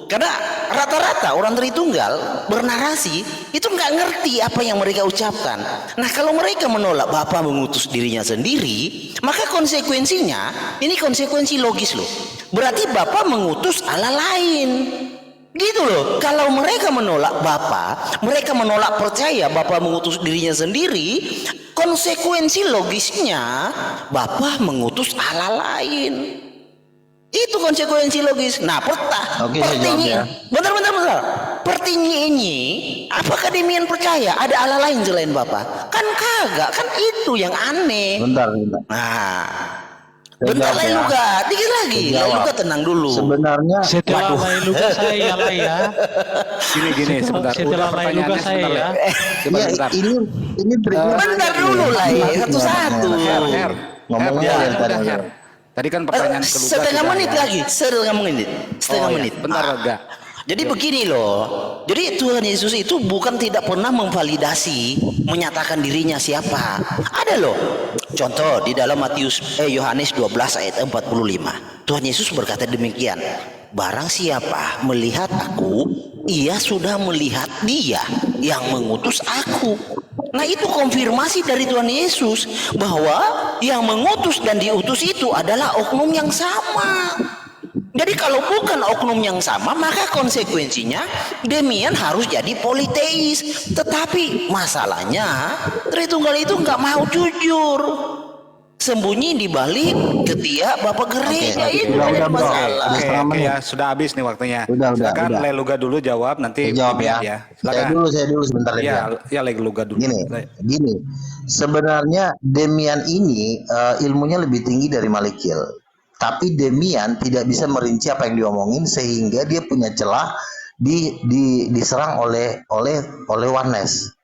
Karena rata-rata orang Tritunggal bernarasi itu nggak ngerti apa yang mereka ucapkan. Nah kalau mereka menolak Bapa mengutus dirinya sendiri, maka konsekuensinya ini konsekuensi logis loh. Berarti Bapa mengutus Allah lain. Gitu loh. Kalau mereka menolak Bapa, mereka menolak percaya Bapa mengutus dirinya sendiri, konsekuensi logisnya Bapa mengutus Allah lain. Itu konsekuensi logis. Nah, Oke, saya jawab ya. Bentar. Pertanyaannya, apakah Demian percaya ada Allah lain selain Bapa? Kan kagak, kan itu yang aneh. Bentar. Nah, Saya bentar jawab ya. Lailuga, dikit lagi. Saya jawab. Lailuga tenang dulu. Sebenarnya Setelah Lailuga saya lah ya. Gini sebentar. Setelah Lailuga saya ya. Coba ya, sebentar. ini triknya. Bentar dulu lah satu-satu. Her. Ngomongnya Her, yang tadi. Her. Tadi kan pertanyaan keluar Setengah sudah, menit ya. lagi. Setengah menit. Bentar enggak. Jadi begini loh. Jadi Tuhan Yesus itu bukan tidak pernah memvalidasi menyatakan dirinya siapa. Ada loh. Contoh di dalam Yohanes 12 ayat 45. Tuhan Yesus berkata demikian. Barang siapa melihat aku, ia sudah melihat Dia yang mengutus aku. Nah itu konfirmasi dari Tuhan Yesus bahwa yang mengutus dan diutus itu adalah oknum yang sama. Jadi kalau bukan oknum yang sama, maka konsekuensinya Demian harus jadi politeis. Tetapi masalahnya Tritunggal itu nggak mau jujur, sembunyi di balik ketiak Bapak Gereja. Itu udah, ada bro. masalah. Ada setengah menit. Ya sudah habis nih waktunya. Udah. Silakan Lailuga dulu jawab nanti Saya jawab ya. Silakan. Saya dulu sebentar lagi. Ya Lailuga dulu. Gini. Sebenarnya Demian ini ilmunya lebih tinggi dari Malikil. Tapi Demian tidak bisa merinci apa yang diomongin sehingga dia punya celah diserang oleh Warnes.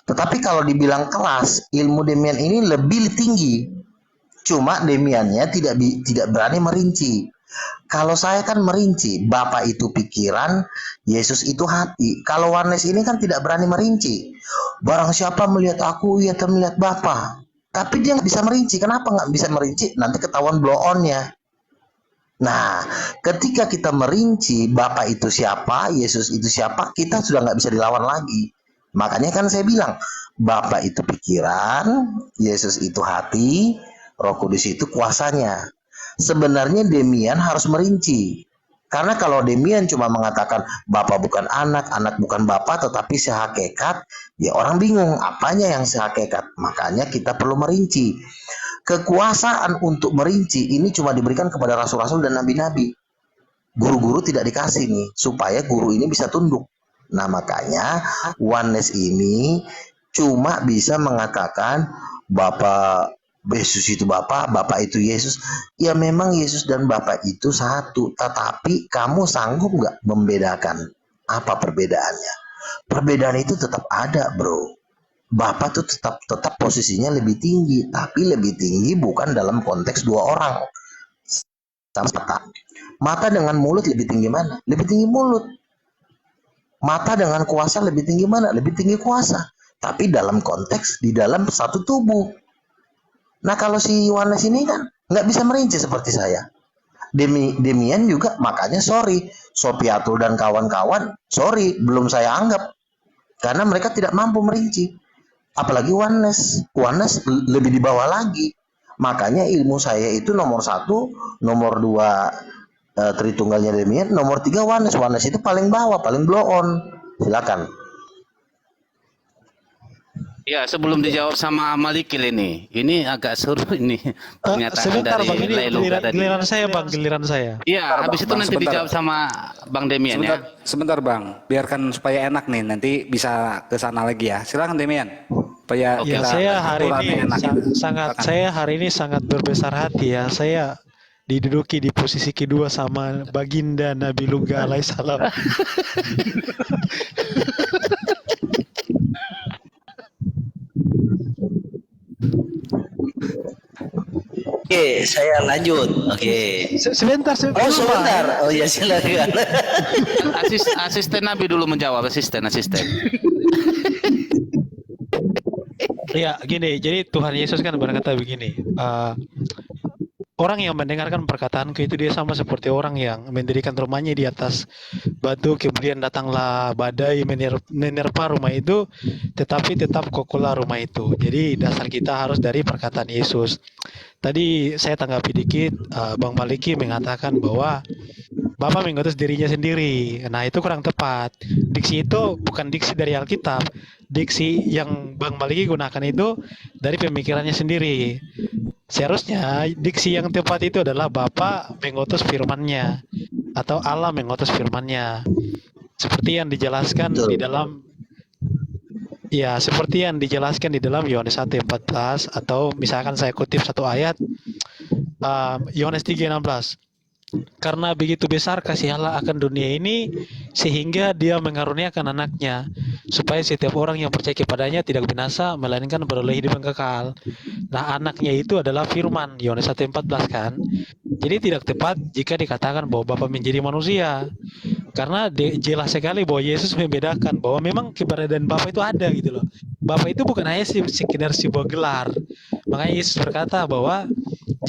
Tetapi kalau dibilang kelas, ilmu Demian ini lebih tinggi. Cuma Demiannya tidak berani merinci. Kalau saya kan merinci, Bapa itu pikiran, Yesus itu hati. Kalau Oneness ini kan tidak berani merinci. Barang siapa melihat aku, ia akan melihat Bapa. Tapi dia nggak bisa merinci. Kenapa nggak bisa merinci? Nanti ketahuan blow on-nya. Nah, ketika kita merinci Bapa itu siapa, Yesus itu siapa, kita sudah nggak bisa dilawan lagi. Makanya kan saya bilang, Bapa itu pikiran, Yesus itu hati, Roh Kudus itu kuasanya. Sebenarnya Demian harus merinci. Karena kalau Demian cuma mengatakan Bapa bukan anak, anak bukan Bapa, tetapi sehakikat, ya orang bingung apanya yang sehakikat. Makanya kita perlu merinci. Kekuasaan untuk merinci ini cuma diberikan kepada rasul-rasul dan nabi-nabi. Guru-guru tidak dikasih nih, supaya guru ini bisa tunduk. Nah makanya Oneness ini cuma bisa mengatakan Bapak Yesus itu Bapa, Bapa itu Yesus. Ya memang Yesus dan Bapa itu satu, tetapi kamu sanggup nggak membedakan apa perbedaannya? Perbedaan itu tetap ada, bro. Bapa tuh tetap posisinya lebih tinggi, tapi lebih tinggi bukan dalam konteks dua orang. Sama mata. Mata dengan mulut lebih tinggi mana? Lebih tinggi mulut. Mata dengan kuasa lebih tinggi mana? Lebih tinggi kuasa. Tapi dalam konteks di dalam satu tubuh. Nah kalau si Oneness ini kan nggak bisa merinci seperti saya. Demian juga makanya sorry. Sopiatul dan kawan-kawan sorry belum saya anggap. Karena mereka tidak mampu merinci. Apalagi Oneness. Oneness lebih di bawah lagi. Makanya ilmu saya itu nomor 1, nomor 2 Tritunggalnya Demian, nomor 3 Oneness. Oneness itu paling bawah, paling blow on. Silakan. Ya, sebelum dijawab sama Malikil ini agak seru ini pernyataan Sebentar dari Bang, ini Lailuga tadi. giliran saya Bang, giliran saya. Iya, habis itu Bang, nanti sebentar. dijawab sama Bang Demian Sebentar, ya. sebentar Bang, biarkan supaya enak nih, nanti bisa ke sana lagi ya. Silakan Demian. Supaya Ya kita saya hari obrolannya ini enak. saya hari ini sangat berbesar hati ya. Saya diduduki di posisi kedua sama Baginda Nabi Luga alaihissalam. Oke, saya lanjut. Oke. Sebentar, Oh sebentar. Oh ya silakan. Asisten Nabi dulu menjawab, asisten. Ya gini, jadi Tuhan Yesus kan berkata begini, orang yang mendengarkan perkataanku itu dia sama seperti orang yang mendirikan rumahnya di atas batu, kemudian datanglah badai menerpa rumah itu, tetapi tetap kokohlah rumah itu. Jadi dasar kita harus dari perkataan Yesus. Tadi saya tanggapi dikit, Bang Maliki mengatakan bahwa Bapak mengutus dirinya sendiri. Nah itu kurang tepat. Diksi itu bukan diksi dari Alkitab. Diksi yang Bang Maliki gunakan itu dari pemikirannya sendiri. Seharusnya diksi yang tepat itu adalah Bapa mengutus firman-Nya atau Allah mengutus firman-Nya. Seperti yang dijelaskan di dalam seperti yang dijelaskan di dalam Yohanes 1:14 atau misalkan saya kutip satu ayat Yohanes 3:16. Karena begitu besar kasih Allah akan dunia ini sehingga dia mengaruniakan anaknya supaya setiap orang yang percaya kepadanya tidak binasa melainkan beroleh hidup yang kekal. Nah anaknya itu adalah firman Yohanes 1:14 kan. Jadi tidak tepat jika dikatakan bahwa Bapa menjadi manusia. Karena jelas sekali bahwa Yesus membedakan bahwa memang keberadaan Bapa itu ada gitu loh. Bapa itu bukan hanya sekedar sebuah gelar. Makanya Yesus berkata bahwa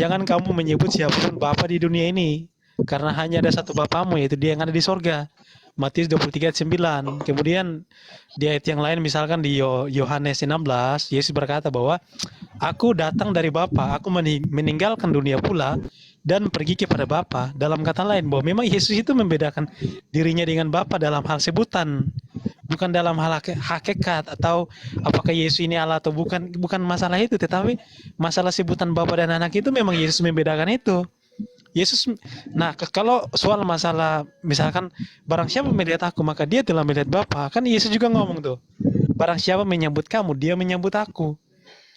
jangan kamu menyebut siapapun Bapa di dunia ini. Karena hanya ada satu Bapamu yaitu dia yang ada di sorga. Matius 23:9. Kemudian di ayat yang lain misalkan di Yohanes 16, Yesus berkata bahwa aku datang dari Bapa, aku meninggalkan dunia pula dan pergi kepada Bapa. Dalam kata lain bahwa memang Yesus itu membedakan dirinya dengan Bapa dalam hal sebutan, bukan dalam hal hakikat atau apakah Yesus ini Allah atau bukan masalah itu, tetapi masalah sebutan Bapa dan Anak itu memang Yesus membedakan itu. Yesus, nah kalau soal masalah misalkan barang siapa melihat aku maka dia telah melihat Bapa, kan Yesus juga ngomong tuh, barang siapa menyambut kamu dia menyambut aku.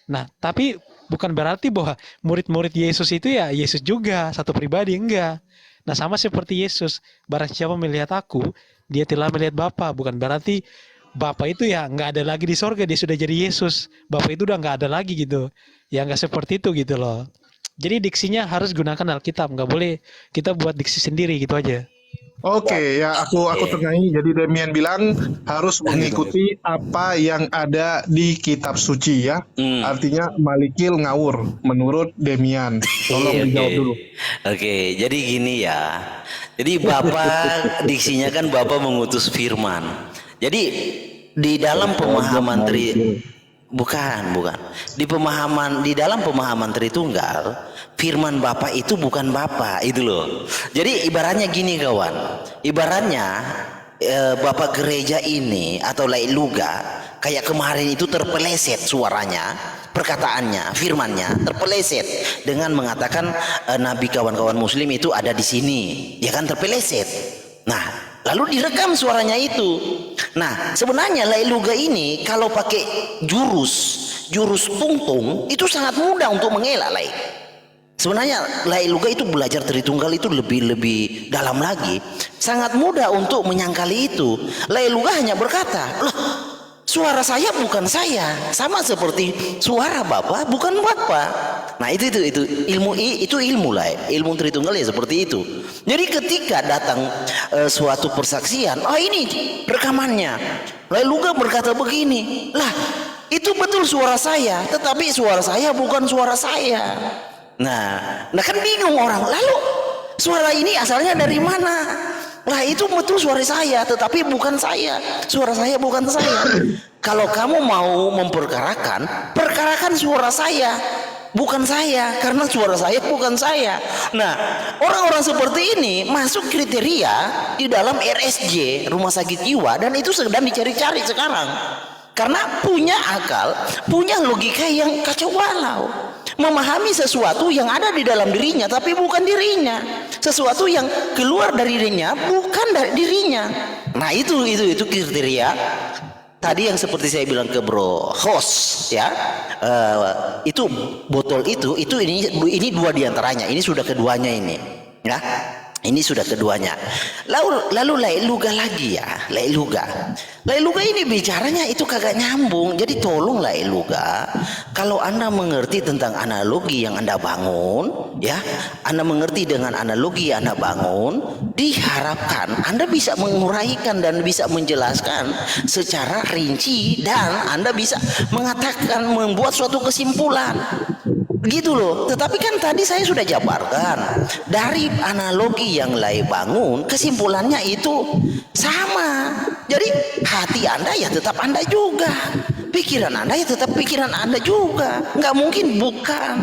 Nah tapi bukan berarti bahwa murid-murid Yesus itu ya Yesus juga satu pribadi, enggak. Nah sama seperti Yesus, barang siapa melihat aku dia telah melihat Bapa, bukan berarti Bapa itu ya nggak ada lagi di sorga, dia sudah jadi Yesus, Bapa itu udah nggak ada lagi gitu, ya nggak seperti itu gitu loh. Jadi diksinya harus gunakan Alkitab, nggak boleh kita buat diksi sendiri gitu aja. Oke, ya aku tengahi. Jadi Demian bilang harus mengikuti apa yang ada di kitab suci ya. Artinya malikil ngawur menurut Demian. Tolong dijawab dulu. Oke, jadi gini ya. Jadi Bapak diksinya kan Bapak mengutus firman. Jadi di dalam pemahaman bukan. Di dalam pemahaman Tritunggal, firman Bapak itu bukan Bapak, itu loh. Jadi ibaratnya gini kawan. Ibaratnya Bapak gereja ini atau laik luga kayak kemarin itu terpeleset suaranya, perkataannya, firmannya terpeleset dengan mengatakan nabi kawan-kawan muslim itu ada di sini. Ya kan terpeleset. Nah, lalu direkam suaranya itu. Nah, sebenarnya laik luga ini kalau pakai jurus tungtung itu sangat mudah untuk mengelak laik. Sebenarnya laik luga itu belajar Tritunggal itu lebih dalam lagi. Sangat mudah untuk menyangkali itu. Laik luga hanya berkata, loh, suara saya bukan saya, sama seperti suara Bapak bukan Bapak. Nah itu ilmu lah, ilmu Tritunggal ya seperti itu. Jadi ketika datang suatu persaksian, oh ini rekamannya, laik luga berkata begini, lah itu betul suara saya, tetapi suara saya bukan suara saya. Nah kan bingung orang, lalu suara ini asalnya dari mana? Lah itu betul suara saya, tetapi bukan saya. Suara saya bukan saya. Kalau kamu mau perkarakan suara saya, bukan saya, karena suara saya bukan saya. Nah, orang-orang seperti ini masuk kriteria di dalam RSJ, rumah sakit jiwa, dan itu sedang dicari-cari sekarang. Karena punya akal, punya logika yang kacau balau. Memahami sesuatu yang ada di dalam dirinya tapi bukan dirinya, sesuatu yang keluar dari dirinya bukan dari dirinya. Nah itu kriteria tadi yang seperti saya bilang ke Bro host ya, itu botol itu ini dua diantaranya, ini sudah keduanya ini ya. Ini sudah keduanya. Lalu laik luga lagi ya, laik luga ini bicaranya itu kagak nyambung. Jadi tolong laik luga, kalau Anda mengerti tentang analogi yang Anda bangun, ya, Anda mengerti dengan analogi yang Anda bangun, diharapkan Anda bisa menguraikan dan bisa menjelaskan secara rinci dan Anda bisa mengatakan membuat suatu kesimpulan. Gitu loh. Tetapi kan tadi saya sudah jabarkan dari analogi yang lain bangun, kesimpulannya itu sama. Jadi hati Anda ya tetap Anda juga, pikiran Anda ya tetap pikiran Anda juga, nggak mungkin bukan.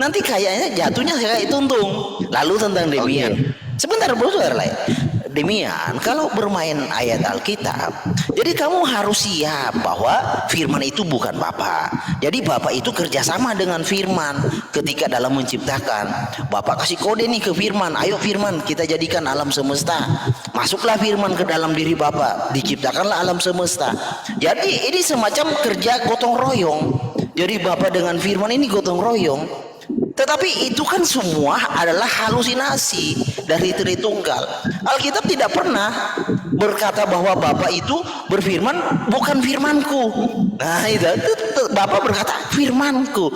Nanti kayaknya jatuhnya kayak tuntung. Lalu tentang Demian, sebentar bro, lain Demian, kalau bermain ayat Alkitab, jadi kamu harus siap bahwa firman itu bukan Bapak. Jadi Bapak itu kerjasama dengan firman ketika dalam menciptakan. Bapak kasih kode nih ke firman, ayo firman kita jadikan alam semesta. Masuklah firman ke dalam diri Bapak, diciptakanlah alam semesta. Jadi ini semacam kerja gotong royong. Jadi Bapak dengan firman ini gotong royong. Tetapi itu kan semua adalah halusinasi dari Tritunggal. Alkitab tidak pernah berkata bahwa Bapa itu berfirman bukan firmanku. Nah itu Bapa berkata firmanku.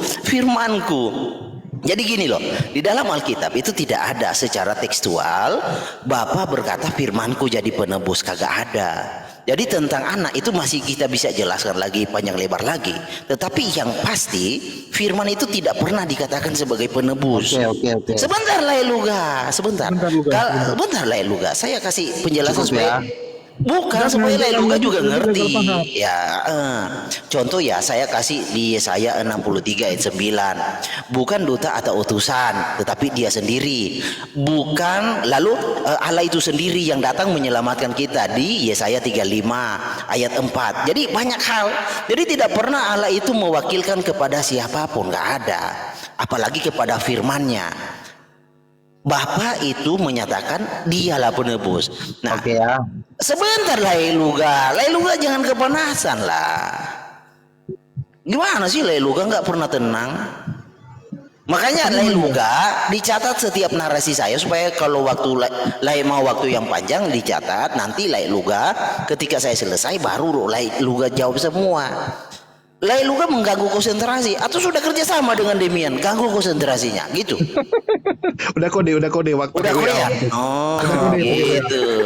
Jadi gini loh, di dalam Alkitab itu tidak ada secara tekstual Bapa berkata firmanku jadi penebus, kagak ada. Jadi tentang anak itu masih kita bisa jelaskan lagi panjang lebar lagi. Tetapi yang pasti firman itu tidak pernah dikatakan sebagai penebus. Oke. Sebentar laik luga, sebentar laik luga. Saya kasih penjelasan supaya supaya laik luga juga ngerti. Ya, contoh ya saya kasih di Yesaya 63 ayat 9. Bukan duta atau utusan, tetapi dia sendiri. Bukan lalu Allah itu sendiri yang datang menyelamatkan kita di Yesaya 35 ayat 4. Jadi banyak hal. Jadi tidak pernah Allah itu mewakilkan kepada siapapun, nggak ada. Apalagi kepada firman-Nya. Bapa itu menyatakan dialah penebus. Nah, ya. Sebentar laik luga jangan kepanasan lah. Gimana sih laik luga nggak pernah tenang? Makanya laik luga dicatat setiap narasi saya supaya kalau waktu waktu yang panjang dicatat, nanti laik luga ketika saya selesai baru laik luga jawab semua. Lailuga mengganggu konsentrasi atau sudah kerja sama dengan Demian ganggu konsentrasinya gitu. Udah kode waktu Udah WA. kode ya? Oh gitu.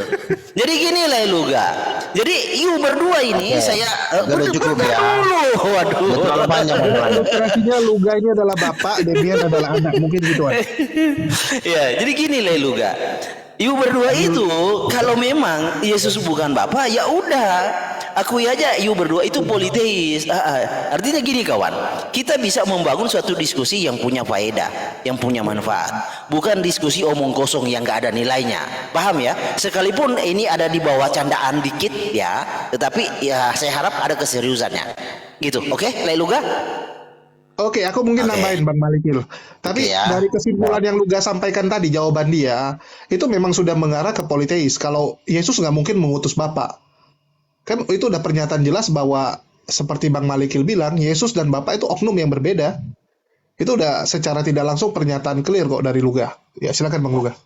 Jadi gini Lailuga. Jadi you berdua ini saya Udah cukup ya. dulu. Waduh. Terlalu panjang obrolannya. Ilustrasinya Luga ini adalah bapak, Demian adalah anak, mungkin gitu. Ya, jadi gini Lailuga. You berdua itu kalau memang Yesus bukan Bapa, ya udah. Akui aja you berdua itu politeis. Artinya gini kawan, kita bisa membangun suatu diskusi yang punya faedah, yang punya manfaat. Bukan diskusi omong kosong yang gak ada nilainya. Paham ya? Sekalipun ini ada di bawah candaan dikit ya, tetapi ya saya harap ada keseriusannya. Gitu. Oke, Lailuga? Oke, aku mungkin nambahin Bang Malikil. Tapi Oke, ya. dari kesimpulan yang Luga sampaikan tadi, jawaban dia, itu memang sudah mengarah ke politeis. Kalau Yesus nggak mungkin mengutus Bapa. Kan itu udah pernyataan jelas bahwa seperti Bang Malikil bilang, Yesus dan Bapa itu oknum yang berbeda. Itu udah secara tidak langsung pernyataan clear kok dari Luga. Ya silakan Bang Luga.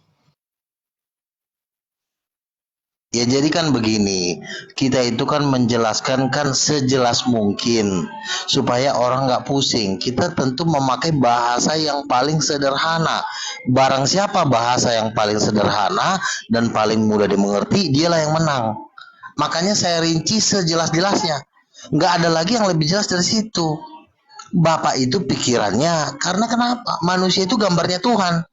Ya jadi kan begini, kita itu kan menjelaskan kan sejelas mungkin supaya orang nggak pusing. Kita tentu memakai bahasa yang paling sederhana. Barang siapa bahasa yang paling sederhana dan paling mudah dimengerti, dialah yang menang. Makanya saya rinci sejelas-jelasnya. Nggak ada lagi yang lebih jelas dari situ. Bapak itu pikirannya, karena kenapa? Manusia itu gambarnya Tuhan.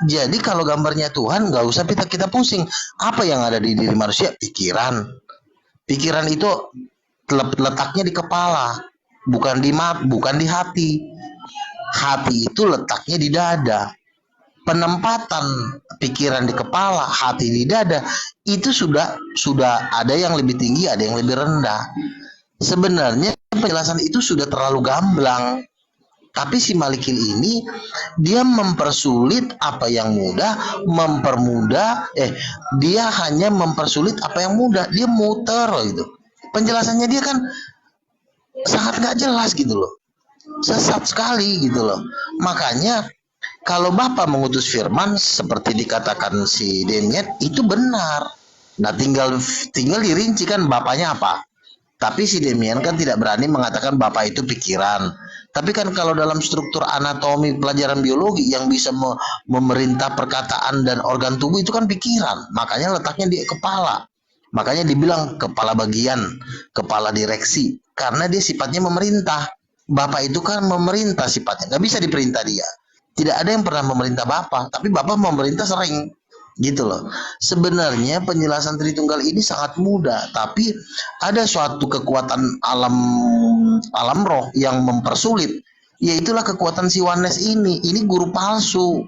Jadi kalau gambarnya Tuhan nggak usah kita pusing. Apa yang ada di diri manusia? Pikiran. Pikiran itu letaknya di kepala, bukan di hati. Hati itu letaknya di dada. Penempatan pikiran di kepala, hati di dada itu sudah ada yang lebih tinggi, ada yang lebih rendah. Sebenarnya penjelasan itu sudah terlalu gamblang. Tapi si Malikil ini dia mempersulit apa yang mudah, dia hanya mempersulit apa yang mudah, dia muter gitu. Penjelasannya dia kan sangat nggak jelas gitu loh, sesat sekali gitu loh. Makanya kalau Bapa mengutus firman seperti dikatakan si Demian itu benar. Nah tinggal dirinci kan bapaknya apa. Tapi si Demian kan tidak berani mengatakan Bapak itu pikiran. Tapi kan kalau dalam struktur anatomi pelajaran biologi yang bisa memerintah perkataan dan organ tubuh itu kan pikiran. Makanya letaknya di kepala. Makanya dibilang kepala bagian, kepala direksi. Karena dia sifatnya memerintah. Bapak itu kan memerintah sifatnya. Gak bisa diperintah dia. Tidak ada yang pernah memerintah Bapak. Tapi Bapak memerintah sering. Gitu loh. Sebenarnya penjelasan Tritunggal ini sangat mudah, tapi ada suatu kekuatan alam roh yang mempersulit. Yaitulah kekuatan si Wanes ini. Ini guru palsu.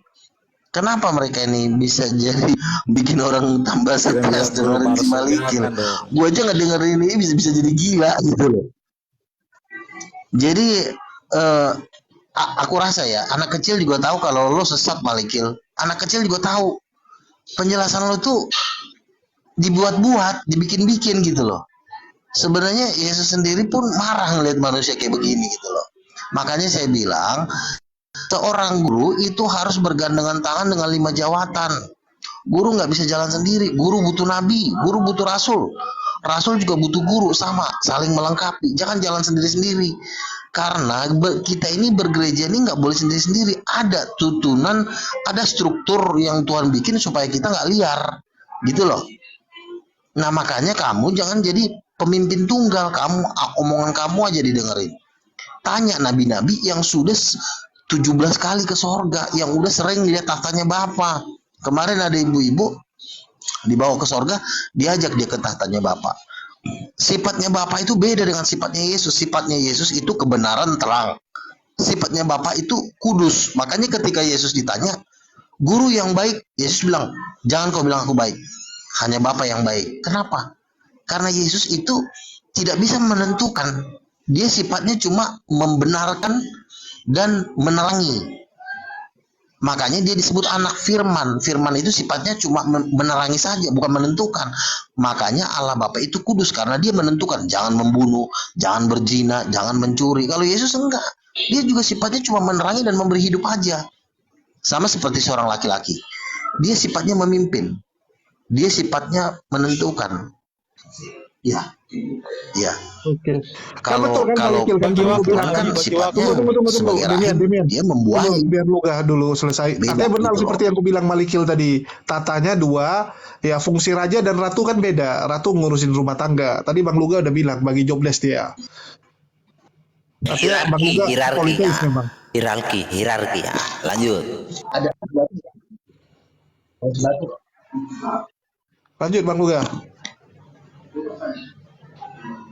Kenapa mereka ini bisa jadi bikin orang tambah stres dengerin si Malikin? Gue aja nggak dengerin ini bisa jadi gila gitu loh. Jadi aku rasa ya anak kecil juga tahu kalau lo sesat Malikil. Anak kecil juga tahu. Penjelasan lo tuh dibuat-buat, dibikin-bikin gitu loh. Sebenarnya Yesus sendiri pun marah ngelihat manusia kayak begini gitu loh. Makanya saya bilang seorang guru itu harus bergandengan tangan dengan 5 jawatan. Guru nggak bisa jalan sendiri. Guru butuh nabi, guru butuh rasul. Rasul juga butuh guru, sama, saling melengkapi. Jangan jalan sendiri-sendiri. Karena kita ini bergereja ini nggak boleh sendiri-sendiri. Ada tuntunan, ada struktur yang Tuhan bikin supaya kita nggak liar, gitu loh. Nah makanya kamu jangan jadi pemimpin tunggal. Omongan kamu aja didengerin. Tanya nabi-nabi yang sudah 17 kali ke sorga, yang udah sering lihat tahtanya Bapa. Kemarin ada ibu-ibu dibawa ke sorga, diajak dia ke tahtanya Bapa. Sifatnya Bapa itu beda dengan sifatnya Yesus. Sifatnya Yesus itu kebenaran terang. Sifatnya Bapa itu kudus. Makanya ketika Yesus ditanya, guru yang baik, Yesus bilang, jangan kau bilang aku baik, hanya Bapa yang baik. Kenapa? Karena Yesus itu tidak bisa menentukan. Dia sifatnya cuma membenarkan dan menerangi. Makanya dia disebut anak firman. Firman itu sifatnya cuma menerangi saja, bukan menentukan. Makanya Allah Bapa itu kudus karena dia menentukan. Jangan membunuh, jangan berzina, jangan mencuri. Kalau Yesus enggak. Dia juga sifatnya cuma menerangi dan memberi hidup aja. Sama seperti seorang laki-laki. Dia sifatnya memimpin. Dia sifatnya menentukan. Ya, ya. Oke. Kan Kalau betul kan kalau Malikil kan bagi tadi lu waktu, bilang Tuhan kan. kan bagi sifatnya waktu. Tunggu. sebagai Demian, rahim, dia membuahi, Biar Luga dulu selesai. beda Katanya benar gitu loh. seperti yang aku bilang Malikil tadi. Tatanya dua, ya fungsi raja dan ratu kan beda. Ratu ngurusin rumah tangga. Tadi Bang Luga udah bilang bagi jobless dia. Artinya Bang Luga Hierarki ya. politis memang. Hierarki ya. Lanjut. Lanjut Bang Luga.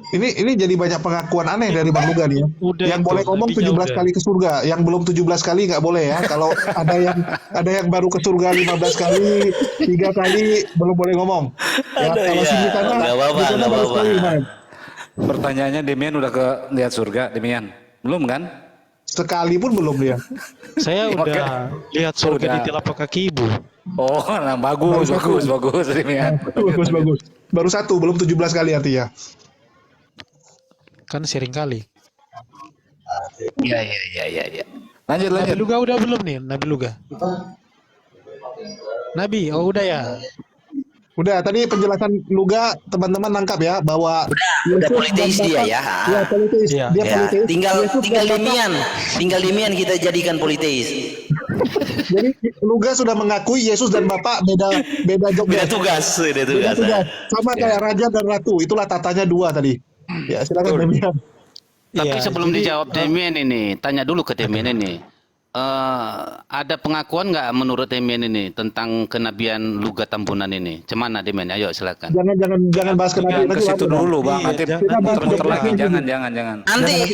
Ini jadi banyak pengakuan aneh dari Bang Luga nih ya. Udah Yang itu, boleh ngomong nabinya 17 udah. kali ke surga, yang belum 17 kali nggak boleh ya. Kalau ada yang baru ke surga 15 kali, 3 kali belum boleh ngomong. Ya, Aduh, kalau ya. Singitana, Nggak apa-apa, Singitana nggak baru apa-apa. sekali kemarin. Pertanyaannya Demian udah ke lihat surga, Demian? Belum kan? Sekali pun belum dia. Saya Maka- udah lihat surga Udah. di telapak kaki ibu. Oh, nah bagus, Demian. Bagus. Baru satu, belum 17 kali artinya. Kan sering kali. Iya. Lanjut. Nabi Luga udah belum nih? Nabi Luga. Nabi, oh udah ya. Udah, tadi penjelasan Luga teman-teman nangkap ya bahwa Udah politis dia ya. Ya, politis. Iya. Dia Ya, politis. tinggal Yesus dan Bapak. tinggal Demian kita jadikan politis. Jadi Luga sudah mengakui Yesus dan Bapak beda job Beda desk. tugas. Beda tugas. Sama kayak raja dan ratu. Itulah tatanya dua tadi. Ya, silakan Demian. Tapi Iya, sebelum jadi, dijawab Demian ini, tanya dulu ke Demian ini. Ada pengakuan nggak menurut Demian ini tentang kenabian Luga Tambunan ini? Cemana Demian? Ayo silakan. Jangan bahas kenabian Jangan ke situ dulu, Bang. Iya, Nanti jangan muter-muter bahas lagi. job desk. Jangan.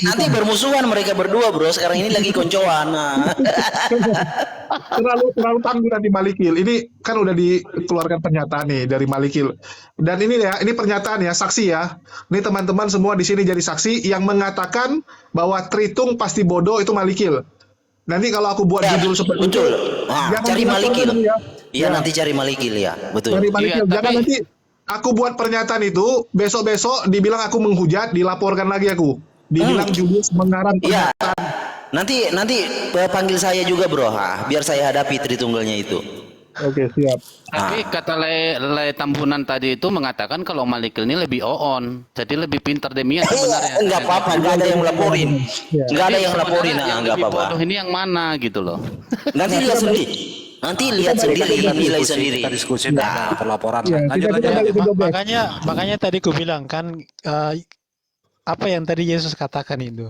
Nanti bermusuhan mereka berdua, Bro. Sekarang ini lagi koncoan. Nah. terlalu tangguh nanti Malikil. Ini kan udah dikeluarkan pernyataan nih dari Malikil. Dan ini pernyataan ya, saksi ya. Ini teman-teman semua di sini jadi saksi yang mengatakan bahwa Tritung pasti bodoh itu Malikil. Nanti kalau aku buat Ya, judul seperti betul. itu, Nah, jangan cari dilaporkan Malikil. dulu ya. Iya, nanti cari Malikil ya. Betul. Cari Malikil. Iya, Jangan tapi- nanti aku buat pernyataan itu, besok-besok dibilang aku menghujat, dilaporkan lagi aku. Dibilang Julius mengarang Iya. pernyataan. Nanti panggil saya juga, Bro. Biar saya hadapi Tritunggalnya itu. Oke, siap. Tapi kata Lay Tambunan tadi itu mengatakan kalau Malikil ini lebih on, jadi lebih pintar Demian sebenarnya. Enggak apa-apa, enggak ada yang laporin. Enggak ada yang laporin, Yang enggak lebih apa-apa. bodoh ini yang mana gitu loh. Nanti lihat sendiri. Nanti lihat sendiri, nilai sendiri. Kita diskusi tentang laporan. Iya, Lanjut. kita balik ke job desk. makanya tadi ku bilang kan apa yang tadi Yesus katakan itu.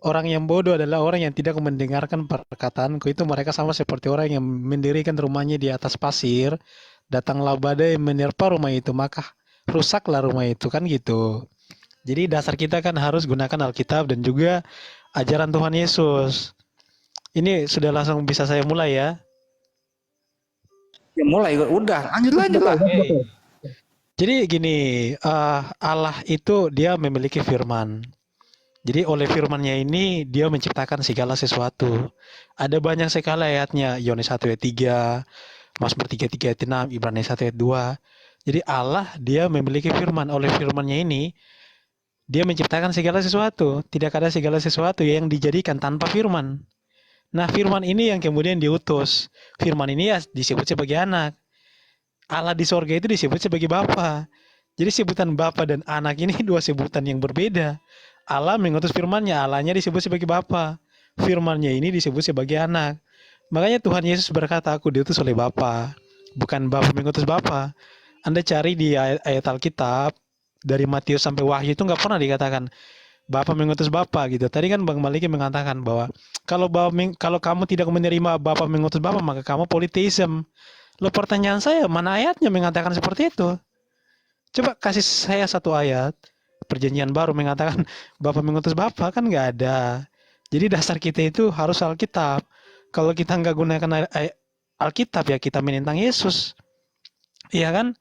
Orang yang bodoh adalah orang yang tidak mendengarkan perkataanku. Itu mereka sama seperti orang yang mendirikan rumahnya di atas pasir. Datanglah badai menerpa rumah itu, maka rusaklah rumah itu, kan gitu. Jadi dasar kita kan harus gunakan Alkitab dan juga ajaran Tuhan Yesus. Ini sudah langsung bisa saya mulai ya. Ya, mulai udah. Lanjut lah. Jadi gini, Allah itu dia memiliki firman. Jadi oleh firman-Nya ini dia menciptakan segala sesuatu. Ada banyak sekali ayatnya, Yohanes 1 ayat 3, Mazmur 33 ayat 6, Ibrani 1 ayat 2. Jadi Allah dia memiliki firman. Oleh firman-Nya ini dia menciptakan segala sesuatu. Tidak ada segala sesuatu yang dijadikan tanpa firman. Nah, firman ini yang kemudian diutus. Firman ini ya disebut sebagai anak. Allah di sorga itu disebut sebagai Bapa. Jadi sebutan Bapa dan anak ini dua sebutan yang berbeda. Allah mengutus firman-Nya, Allahnya disebut sebagai Bapa. Firman-Nya ini disebut sebagai anak. Makanya Tuhan Yesus berkata, aku diutus oleh Bapa. Bukan Bapa mengutus Bapa. Anda cari di ayat Alkitab, dari Matius sampai Wahyu itu nggak pernah dikatakan Bapa mengutus Bapa gitu. Tadi kan Bang Maliki mengatakan bahwa kalau kamu tidak menerima Bapa mengutus Bapa, maka kamu politeism. Lo pertanyaan saya, mana ayatnya mengatakan seperti itu? Coba kasih saya satu ayat. Perjanjian baru mengatakan Bapa mengutus Bapa, kan nggak ada. Jadi dasar kita itu harus Alkitab. Kalau kita nggak gunakan Alkitab ya kita menentang Yesus. Iya kan?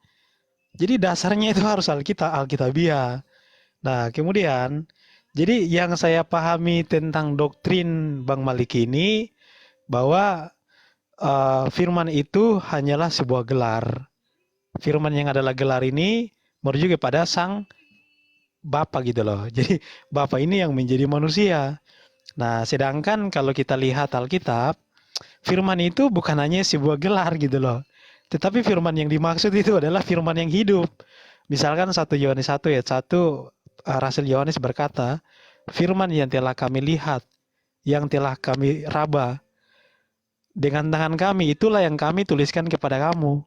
Jadi dasarnya itu harus Alkitabiah. Nah kemudian, jadi yang saya pahami tentang doktrin Bang Maliki ini, bahwa firman itu hanyalah sebuah gelar. Firman yang adalah gelar ini merujuk kepada Sang Bapa gitu loh. Jadi Bapa ini yang menjadi manusia. Nah, sedangkan kalau kita lihat Alkitab, firman itu bukan hanya sebuah gelar gitu loh. Tetapi firman yang dimaksud itu adalah firman yang hidup. Misalkan 1 Yohanes 1 ayat 1, Rasul Yohanes berkata, firman yang telah kami lihat, yang telah kami raba dengan tangan kami, itulah yang kami tuliskan kepada kamu.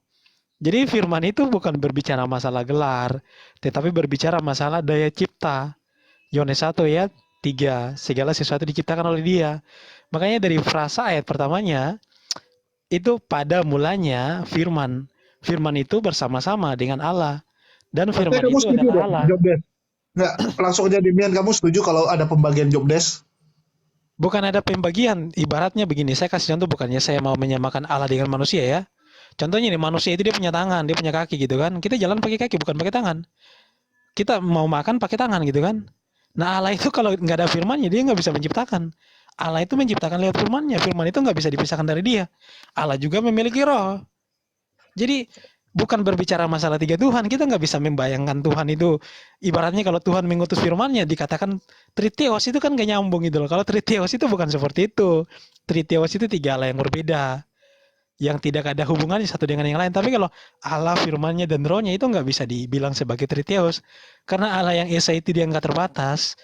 Jadi firman itu bukan berbicara masalah gelar, tetapi berbicara masalah daya cipta. Yohanes 1 ayat 3, segala sesuatu diciptakan oleh dia. Makanya dari frasa ayat pertamanya, itu pada mulanya firman. Firman itu bersama-sama dengan Allah. Dan Berarti firman kamu itu setuju adalah dong, Allah. job desk? Nggak, langsung aja Demian, kamu setuju kalau ada pembagian job desk? Bukan ada pembagian, ibaratnya begini, saya kasih contoh, bukannya saya mau menyamakan Allah dengan manusia ya. Contohnya nih, manusia itu dia punya tangan, dia punya kaki gitu kan. Kita jalan pakai kaki, bukan pakai tangan. Kita mau makan pakai tangan gitu kan. Nah Allah itu kalau nggak ada firmannya, dia nggak bisa menciptakan. Allah itu menciptakan lewat firmannya, firman itu nggak bisa dipisahkan dari dia. Allah juga memiliki roh. Jadi bukan berbicara masalah 3 Tuhan, kita nggak bisa membayangkan Tuhan itu. Ibaratnya kalau Tuhan mengutus firman-Nya dikatakan Triteos, itu kan gak nyambung gitu loh. Kalau Triteos itu bukan seperti itu. Triteos itu 3 Allah yang berbeda, yang tidak ada hubungannya satu dengan yang lain. Tapi kalau Allah, firman-Nya dan roh-Nya itu nggak bisa dibilang sebagai Triteos. Karena Allah yang Esa itu dia nggak terbatas,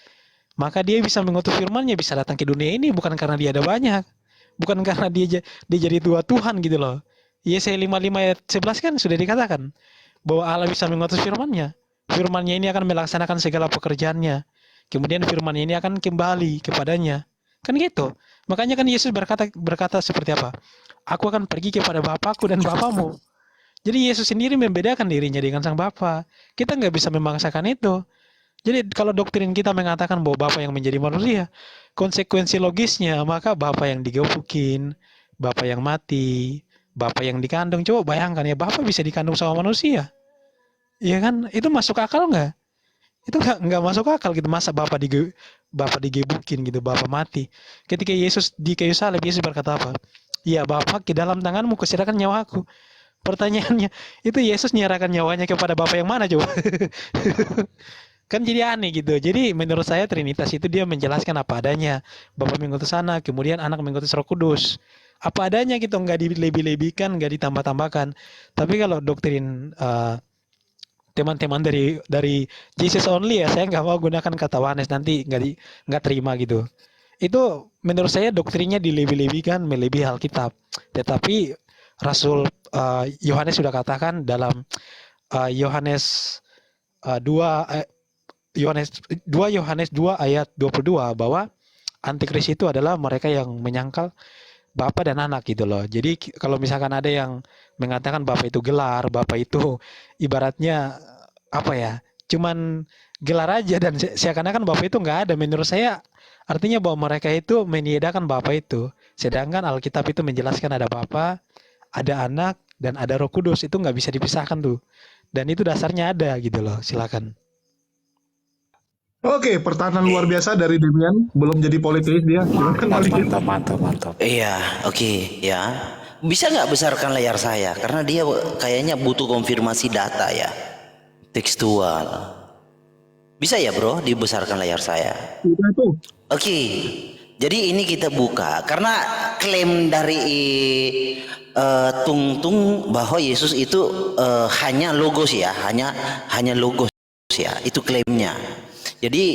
maka dia bisa mengutus firman-Nya, bisa datang ke dunia ini bukan karena dia ada banyak, bukan karena dia jadi 2 Tuhan gitu loh. Yesaya 55 ayat 11 kan sudah dikatakan bahwa Allah bisa mengutus firman-Nya. Firman-Nya ini akan melaksanakan segala pekerjaannya. Kemudian firman-Nya ini akan kembali kepadanya. Kan gitu. Makanya kan Yesus berkata seperti apa? Aku akan pergi kepada Bapakku dan Bapamu. Jadi Yesus sendiri membedakan dirinya dengan Sang Bapa. Kita nggak bisa memaksakan itu. Jadi kalau doktrin kita mengatakan bahwa Bapa yang menjadi manusia, konsekuensi logisnya maka Bapa yang digebukin, Bapa yang mati, Bapa yang dikandung. Coba bayangkan ya, Bapa bisa dikandung sama manusia. Iya kan? Itu masuk akal nggak? Itu nggak masuk akal gitu. Masa Bapa digebukin gitu, Bapa mati. Ketika Yesus di kayu salib, Yesus berkata apa? Iya, Bapa, ke dalam tanganmu kuserahkan nyawaku. Pertanyaannya, itu Yesus menyerahkan nyawanya kepada Bapa yang mana coba? Kan jadi aneh gitu. Jadi menurut saya Trinitas itu dia menjelaskan apa adanya. Bapa mengutus Anak, kemudian Anak mengutus Roh Kudus. Apa adanya gitu, nggak dilebih-lebihkan, nggak ditambah-tambahkan. Tapi kalau doktrin teman-teman dari Jesus only ya, saya nggak mau gunakan kata Yohanes, nanti nggak terima gitu. Itu menurut saya doktrinnya dilebih-lebihkan, melebihi Alkitab. Tetapi Rasul Yohanes sudah katakan dalam Yohanes 2 Yohanes 2 ayat 22 bahwa antikris itu adalah mereka yang menyangkal Bapa dan Anak gitu loh. Jadi kalau misalkan ada yang mengatakan Bapa itu gelar, Bapa itu ibaratnya apa ya, cuman gelar aja dan seakan-akan Bapa itu nggak ada. Menurut saya artinya bahwa mereka itu meniadakan Bapa itu. Sedangkan Alkitab itu menjelaskan ada Bapa, ada Anak, dan ada Roh Kudus. Itu nggak bisa dipisahkan tuh. Dan itu dasarnya ada gitu loh. Silakan. Oke, pertahanan luar biasa dari Demian. Belum jadi politikus dia. Mantap. Iya, oke, ya. Bisa nggak besarkan layar saya? Karena dia kayaknya butuh konfirmasi data ya, tekstual. Bisa ya bro, dibesarkan layar saya? Udah tuh. Oke, jadi ini kita buka karena klaim dari Tung bahwa Yesus itu hanya logos ya, hanya logos ya, itu klaimnya. Jadi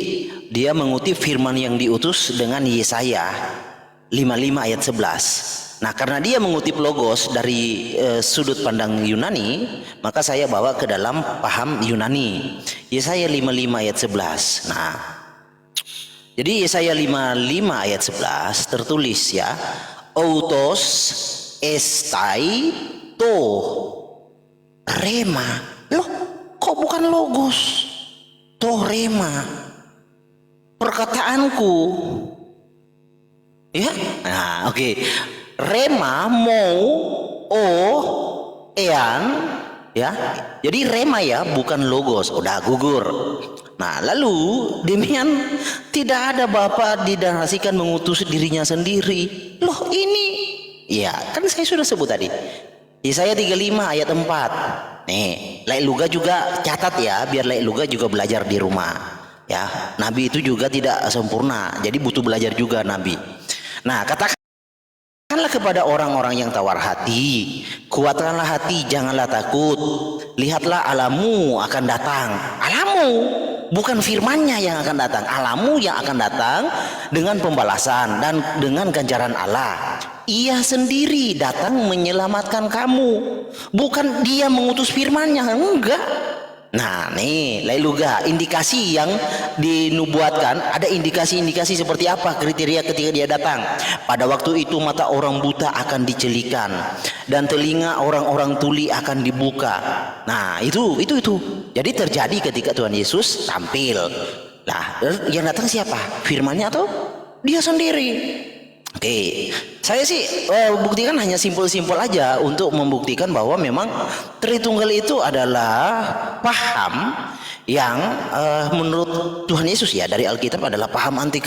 dia mengutip firman yang diutus dengan Yesaya 55 ayat 11. Nah, karena dia mengutip logos dari sudut pandang Yunani, maka saya bawa ke dalam paham Yunani. Yesaya 55 ayat 11. Nah, jadi Yesaya 55 ayat 11 tertulis ya, autos estai to rema. Loh, kok bukan logos? To rema. Perkataanku. Ya. Nah, oke. Rema mau ean ya. Jadi rema ya, bukan logos. Udah gugur. Nah, lalu demikian tidak ada Bapa dinarasikan mengutus dirinya sendiri. Loh, ini ya, kan saya sudah sebut tadi. Yesaya 35 ayat 4. Nih, Lai Luga juga catat ya, biar Lai Luga juga belajar di rumah. Ya, Nabi itu juga tidak sempurna, jadi butuh belajar juga Nabi. Nah, katakanlah kepada orang-orang yang tawar hati, Kuatkanlah hati, janganlah takut. Lihatlah Allahmu akan datang. Allahmu, bukan firman-Nya yang akan datang. Allahmu yang akan datang dengan pembalasan dan dengan ganjaran Allah. Ia sendiri datang menyelamatkan kamu. Bukan Dia mengutus firman-Nya, enggak. Nah nih Lailuga, indikasi yang dinubuatkan, ada indikasi-indikasi seperti apa kriteria ketika Dia datang. Pada waktu itu mata orang buta akan dicelikan dan telinga orang-orang tuli akan dibuka. Nah itu. Jadi terjadi ketika Tuhan Yesus tampil. Nah yang datang siapa? Firman-Nya atau Dia sendiri? Oke, saya sih buktikan hanya simpel-simpel aja untuk membuktikan bahwa memang Tritunggal itu adalah paham yang menurut Tuhan Yesus ya dari Alkitab adalah paham anti